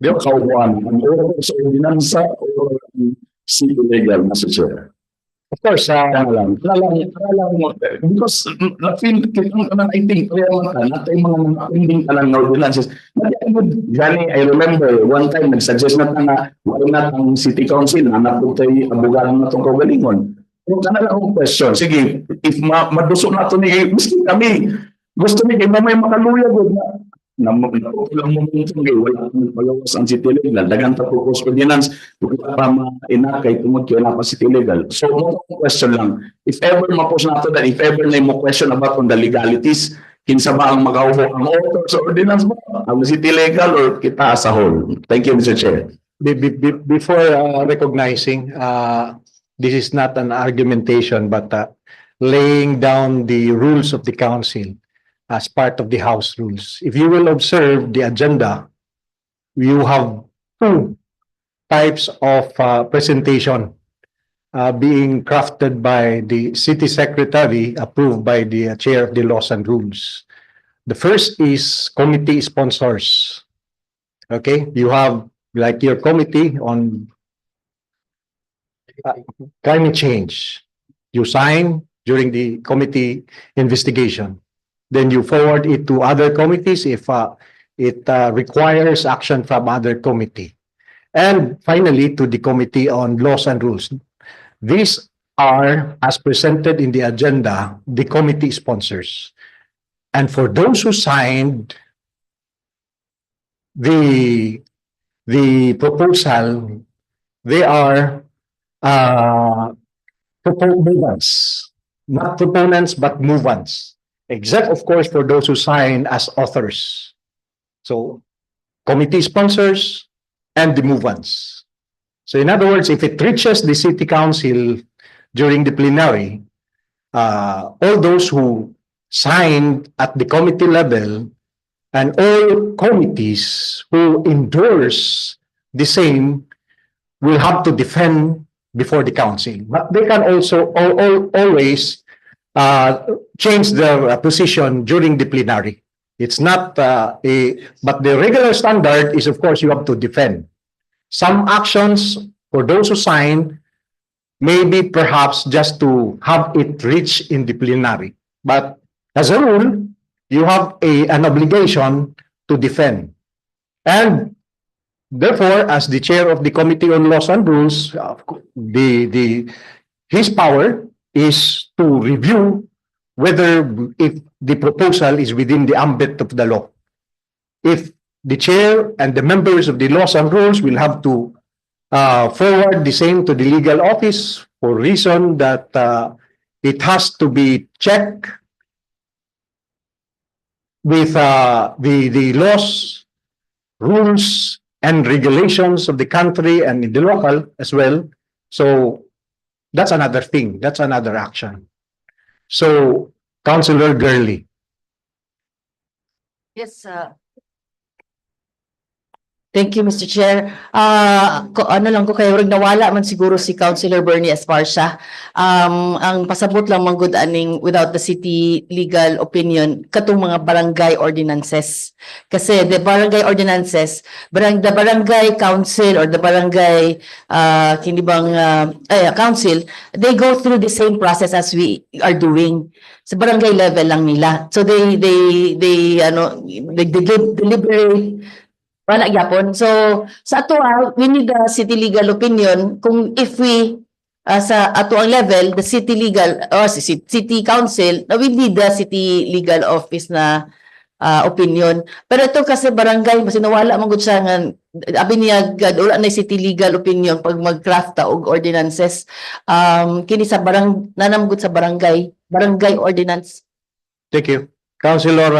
kauban, ang sa ordinansa or ang city legal, Mr. Chair. Of course, Kaya lang mo, because na-feel, I think, kaya mga natay mga ending ka lang na ordinances. Gani, I remember, one time, nag-suggest na nga, why not ang city council, na naputay abogado na itong kaugalingon. Pero kanala akong question, sige, if maduso na ito ni, miski kami, gusto ni, kaya may makaluya good na lang mo itong gay, wala akong palawas ang city legal, dagang tapos ordinance, wala pa ma-inakay, tungod kaya na pa city legal. So, mo question lang, if ever mapos na ito, that if ever na mo question about on the legalities, kinsa ba ang makauho ang author sa ordinance mo, ang city legal or kita as a whole? Thank you, Mr. Chair. Before recognizing, this is not an argumentation, but laying down the rules of the council as part of the House rules. If you will observe the agenda, you have two types of presentation being crafted by the city secretary, approved by the chair of the laws and rules. The first is committee sponsors. Okay, you have like your committee on climate change. You sign during the committee investigation. Then you forward it to other committees if it requires action from other committee. And finally, to the Committee on Laws and Rules. These are, as presented in the agenda, the committee sponsors. And for those who signed the proposal, they are movants, not proponents, but movants. Except, of course, for those who sign as authors. So, committee sponsors and the movants. So, in other words, if it reaches the city council during the plenary, all those who signed at the committee level and all committees who endorse the same will have to defend before the council. But they can also always change their position during the plenary. It's not but the regular standard is, of course, you have to defend. Some actions for those who sign maybe perhaps just to have it reach in the plenary. But as a rule, you have an obligation to defend. And therefore, as the chair of the Committee on Laws and Rules, his power is to review whether if the proposal is within the ambit of the law. If the chair and the members of the Laws and Rules will have to forward the same to the legal office for reason that it has to be checked with the laws, rules, and regulations of the country and in the local as well. So that's another thing. That's another action. So, Councilor Gurley. Yes, thank you, Mr. Chair. Ano lang ko kayo, nawala man siguro si Councilor Bernie Esparcia. Ang pasabot lang man good aning without the city legal opinion, katong mga barangay ordinances. Kasi the barangay ordinances, the barangay council or the barangay council, they go through the same process as we are doing. Sa barangay level lang nila. So they deliberate. Wala gyapon. So sa ato we need the city legal opinion kung if we sa ato ang level the city legal or city council, we need the city legal office na opinion. Pero ito kasi barangay mas nawala man gud siya nga abi niya wala na city legal opinion pag mag-craft ta og ordinances. Kini sa nanam gud sa barangay ordinance. Thank you. Councilor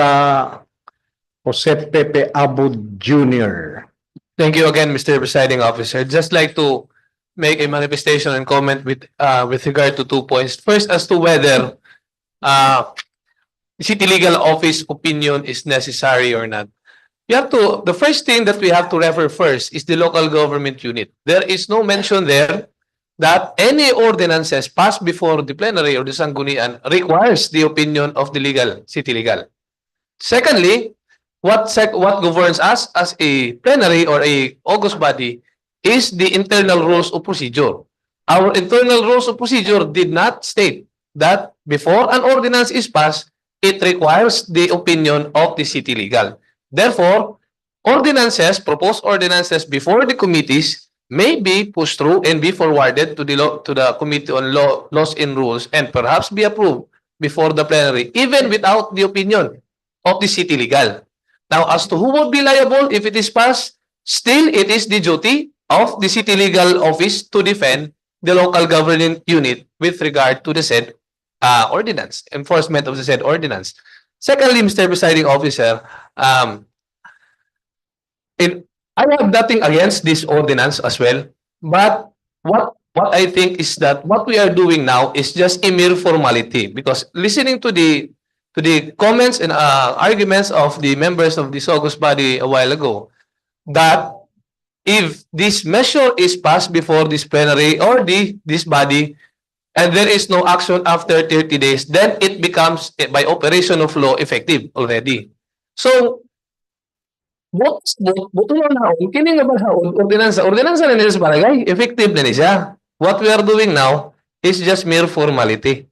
Jose Pepe Abud Jr. Thank you again, Mr. Presiding Officer. Just like to make a manifestation and comment with regard to 2 points. First, as to whether the city legal office opinion is necessary or not. The first thing that we have to refer first is the local government unit. There is no mention there that any ordinances passed before the plenary or the sanggunian requires the opinion of the city legal. Secondly, what governs us as a plenary or a August body is the internal rules of procedure. Our internal rules of procedure did not state that before an ordinance is passed, it requires the opinion of the city legal. Therefore, proposed ordinances before the committees may be pushed through and be forwarded to the Committee on Laws and Rules and perhaps be approved before the plenary, even without the opinion of the city legal. Now, as to who would be liable if it is passed, still it is the duty of the city legal office to defend the local government unit with regard to the said ordinance, enforcement of the said ordinance. Secondly, Mr. Presiding Officer, I have nothing against this ordinance as well, but what I think is that what we are doing now is just a mere formality, because listening to the comments and arguments of the members of the August body a while ago, that if this measure is passed before this plenary or this body and there is no action after 30 days, then it becomes by operation of law effective already. So buto lang naon, kini nga balhaon, ordinansa na nila sa barangay, effective na siya. What we are doing now is just mere formality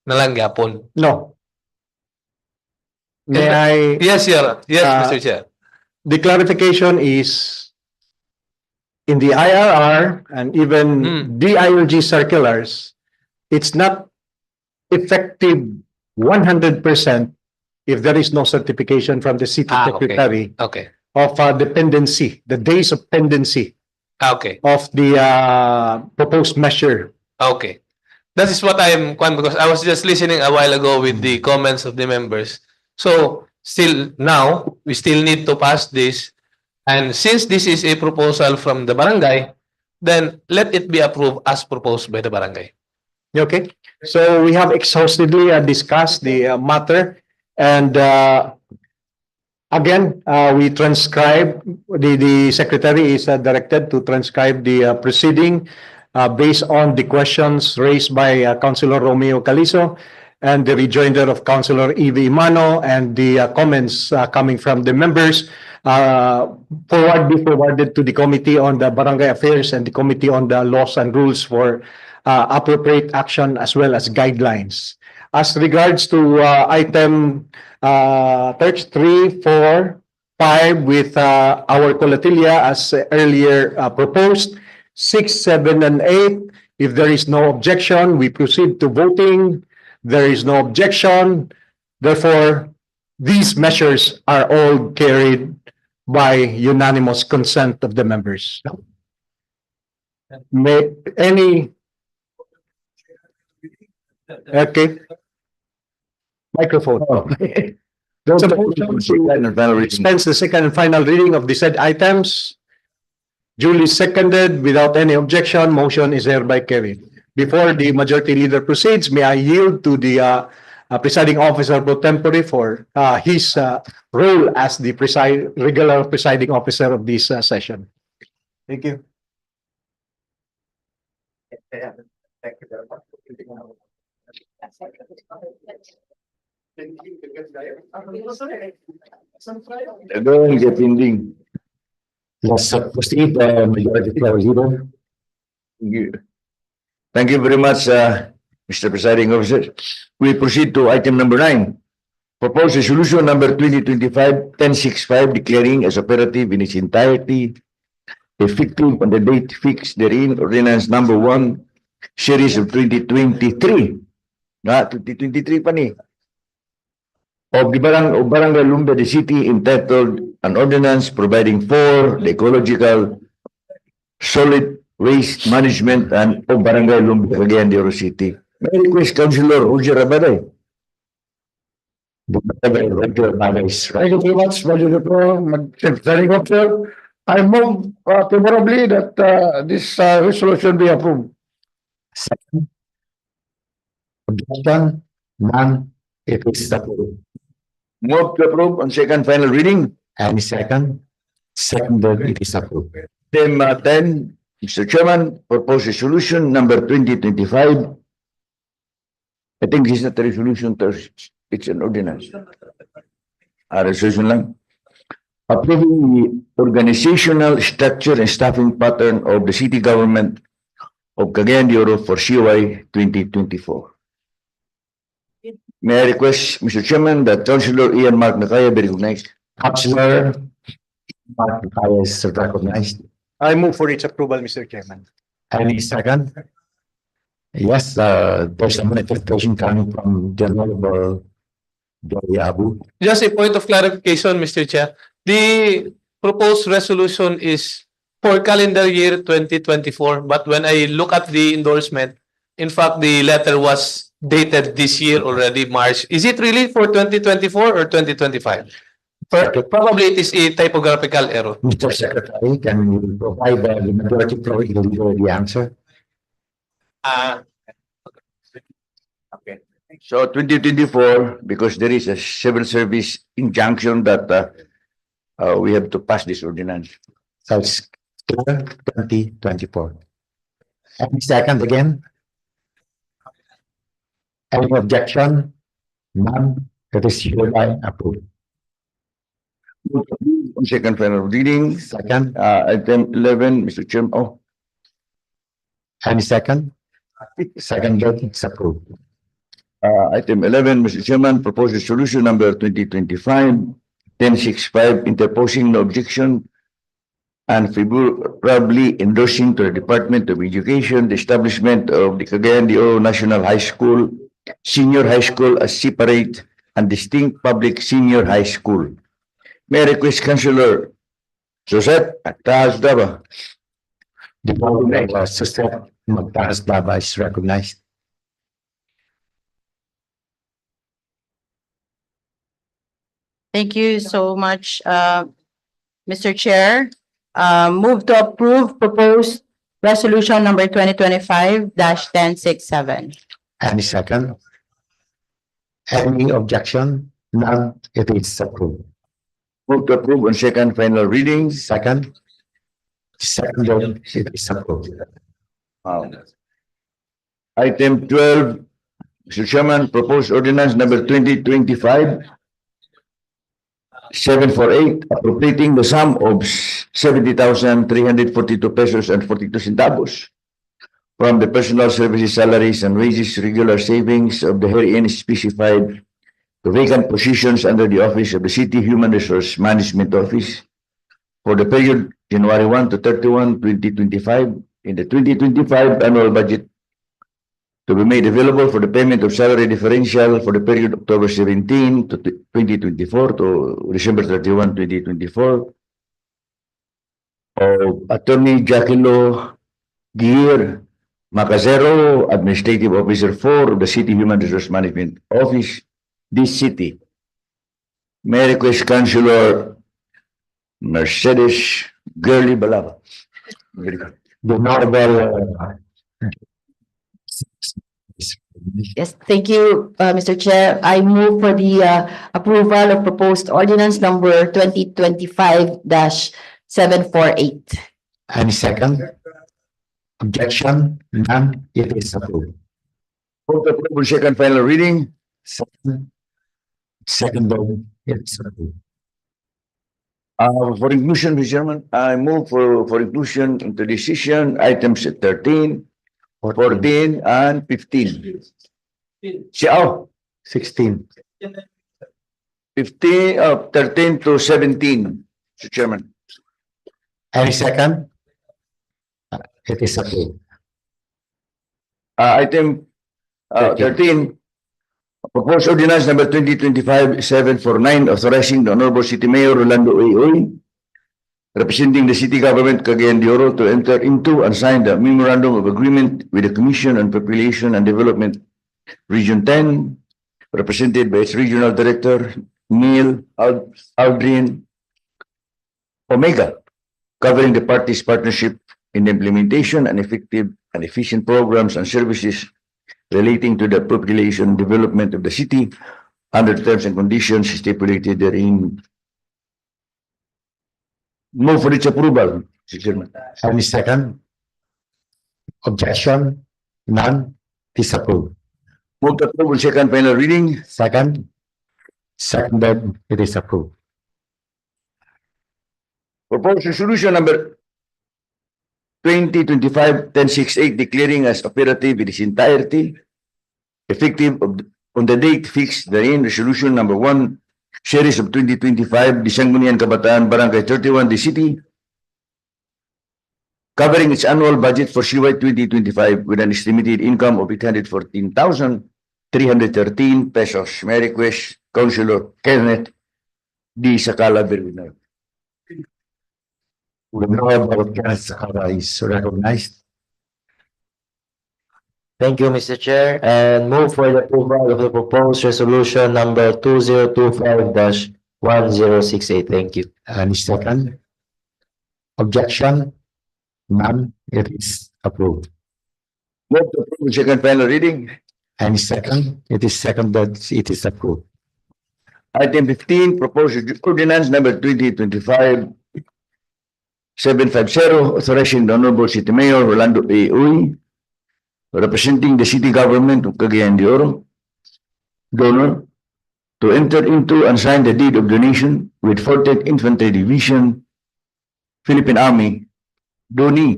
na lang yapon. No. May I? Yes, sir. Yes, Mr. Chair. The clarification is in the IRR and even DILG circulars, it's not effective 100% if there is no certification from the city secretary Okay. of dependency, the days of pendency Okay. of the proposed measure. Okay. That is what I'm because I was just listening a while ago with the comments of the members. So still now we still need to pass this, and since this is a proposal from the barangay, then let it be approved as proposed by the barangay. Okay, so we have exhaustively discussed the matter, and again, we transcribe, the secretary is directed to transcribe the proceeding based on the questions raised by Councilor Romeo Calizo and the rejoinder of Councilor Evie Imano and the comments coming from the members be forwarded to the Committee on the Barangay Affairs and the Committee on the Laws and Rules for appropriate action as well as guidelines. As regards to item 3, 4, 5 with our colatilia as earlier proposed, 6, 7, and 8. If there is no objection, we proceed to voting. There is no objection. Therefore, these measures are all carried by unanimous consent of the members. May any? Okay. Microphone. There's a motion to dispense the second and final reading of the said items. Duly seconded without any objection. Motion is hereby carried. Before the majority leader proceeds, may I yield to the presiding officer pro tempore for his role as the regular presiding officer of this session. Thank you. Again, get ending. Let's proceed, Majority Floor Leader. Thank you very much, Mr. Presiding Officer. We proceed to item number 9. Proposed resolution number 2025-1065 declaring as operative in its entirety, effective on the date fixed therein, ordinance number 1, series of 2023. 2023 pa ni. Of Barangay Lumbe the City entitled an ordinance providing for the ecological solid waste management and of Barangay Lumbe, Cagayan de Oro City. May I request Councilor Roger Rabaday. Thank you very much, Presiding Officer. I move favorably that this resolution be approved. Second. Objection? None. It is approved. Move to approve on second final reading. Any second? Seconded, it is approved. Item 10, Mr. Chairman, proposed resolution number 2025. I think this is not a resolution, it's an ordinance. Resolution lang. Approving the organizational structure and staffing pattern of the city government of Cagayan de Oro for CY 2024. May I request, Mr. Chairman, that Councilor Ian Mark Nakaya be recognized? Councilor Mark Nakaya is recognized. I move for its approval, Mr. Chairman. Any second? Yes, there's a manifestation coming from the Honorable Joey Abu. Just a point of clarification, Mr. Chair. The proposed resolution is for calendar year 2024, but when I look at the endorsement, in fact, the letter was dated this year already, March. Is it really for 2024 or 2025? Probably it is a typographical error. Mr. Secretary, can you provide the majority floor leader the answer? Okay. So 2024, because there is a civil service injunction that we have to pass this ordinance. So it's 2024. Any second again? Any objection? None. It is hereby approved. On second final reading, Second, item 11, Mr. Chairman. Oh, any second? Second vote, it's approved. item 11, Mr. Chairman, proposed resolution number 2025-1065, interposing no objection and favorably endorsing to the Department of Education the establishment of the Cagayan de Oro National High School, Senior High School as separate and distinct public senior high school. May I request Councilor Joseph Taas Daba? The vote of Sister Magtaas Daba is recognized. Thank you so much, Mr. Chair. Move to approve proposed resolution number 2025-1067. Any second? Any objection? None. It is approved. Move to approve on second final reading. Second? Second vote, it is approved. Item 12, Mr. Chairman, proposed ordinance number 2025-748, appropriating the sum of 70,342 pesos and 42 centavos from the personal services salaries and wages regular savings of the herein specified to vacant positions under the office of the City Human Resource Management Office for the period January 1 to 31, 2025 in the 2025 annual budget to be made available for the payment of salary differential for the period October 17 to 2024 to December 31, 2024 of Attorney Jaquilo Gier Macazero, Administrative Officer 4 of the City Human Resource Management Office, this city. May I request Councilor Mercedes Girly Balaba? Very good. The Honorable Yes, thank you, Mr. Chair. I move for the approval of proposed ordinance number 2025-748. any second? Objection? None. It is approved. Move to approve on second final reading. Second vote, it is approved. For inclusion, Mr. Chairman, I move for inclusion into decision items 13, 14, and 15. 16. 15, 13 to 17, Mr. Chairman. Any second? It is approved. Item 13, proposed ordinance number 2025-749, authorizing the Honorable City Mayor Rolando A. Uy, representing the city government Cagayan de Oro, to enter into and sign the memorandum of agreement with the Commission on Population and Development Region 10, represented by its regional director, Neil Aldrin Omega, covering the parties' partnership in the implementation and effective and efficient programs and services relating to the population development of the city under the terms and conditions stipulated therein. Move for its approval, Mr. Chairman. Any second? Objection? None? Disapproved. Move to approve on second final reading. Second? Seconded, it is approved. Proposed resolution number 2025-1068 declaring as operative in its entirety, effective on the date fixed therein, resolution number 1, series of 2025, the Sangguniang Kabataan, Barangay 31, the city, covering its annual budget for CY 2025 with an estimated income of 814,313 pesos. May I request Councilor Kenneth D. Sakala Berwina. Honorable Kenneth Sakara is recognized. Thank you, Mr. Chair, and move for the approval of the proposed resolution number 2025-1068. Thank you. Any second? Objection? None? It is approved. Move to approve second final reading. Any second? It is seconded, it is approved. Item 15, proposed ordinance number 2025-750, authorizing the Honorable City Mayor Rolando A. Uy, representing the city government of Cagayan de Oro, donor, to enter into and sign the deed of donation with 40th Infantry Division, Philippine Army, DONI,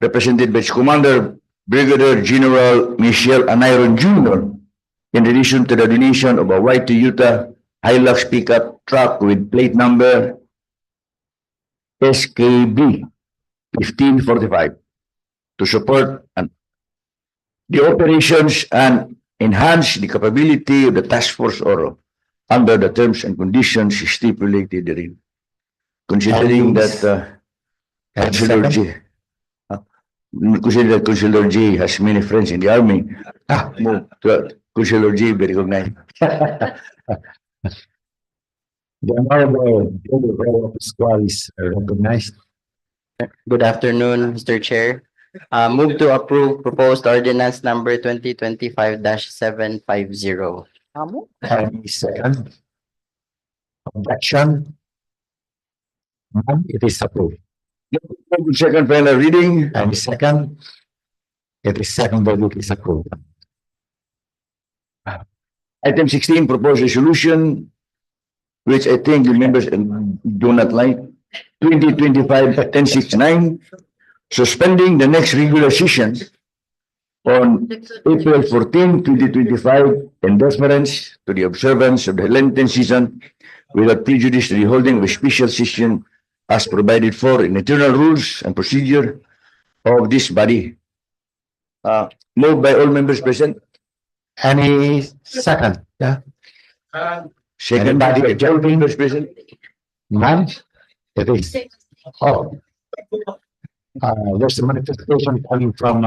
represented by its Commander Brigadier General Michelle Anayron Jr., in addition to the donation of a white Toyota Hilux pickup truck with plate number SKB 1545 to support the operations and enhance the capability of the Task Force Oro under the terms and conditions stipulated therein. Considering that Councilor G, consider that Councilor G has many friends in the army, move to Councilor G be recognized. The Honorable General Pascual is recognized. Good afternoon, Mr. Chair. Move to approve proposed ordinance number 2025-750. Any second? Objection? None? It is approved. Second final reading. Any second? It is seconded, it is approved. Item 16, proposed resolution, which I think the members do not like. 2025-1069, suspending the next regular session on April 14, 2025, in deference to the observance of the Lenten season without prejudice to the holding of a special session as provided for in internal rules and procedure of this body. Moved by all members present. Any second? Yeah. Second by all members present. None? It is. Oh. There's a manifestation coming from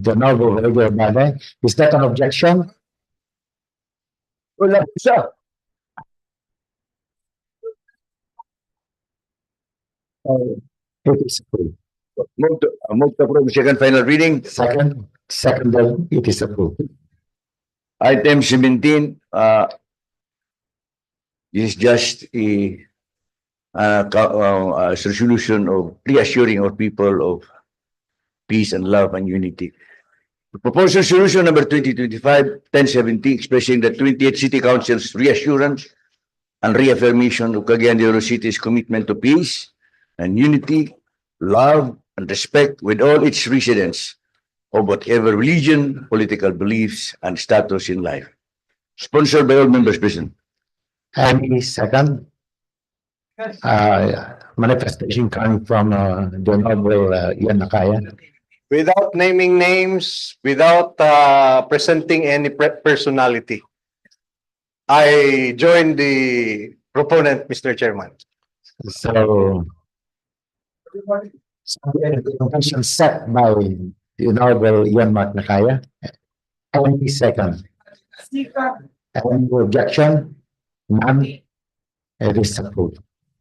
the Noble Regular Body. Is that an objection? Wala isa. It is approved. Move to approve second final reading. Second, it is approved. Item 17, this is just a resolution of reassuring our people of peace and love and unity. Proposed resolution number 2025-1070, expressing the 28th City Council's reassurance and reaffirmation of Cagayan de Oro City's commitment to peace and unity, love, and respect with all its residents of whatever religion, political beliefs, and status in life. Sponsored by all members present. Any second? Manifestation coming from the Honorable Ian Nakaya. Without naming names, without presenting any personality, I join the proponent, Mr. Chairman. So the convention set by the Honorable Ian Nakaya. Any second? Any objection? None? It is approved.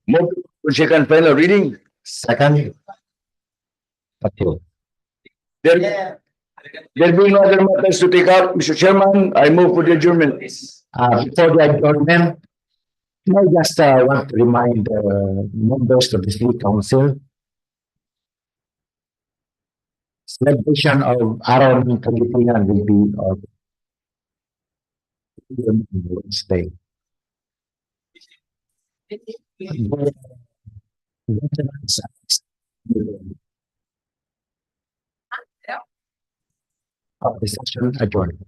Move to second final reading. Second? Approved. There being no other matters to take up, Mr. Chairman, I move for the adjournment. Before the adjournment, I just want to remind members of the City Council celebration of Araw ng Kagitingan will be on Wednesday. Of the session adjourned.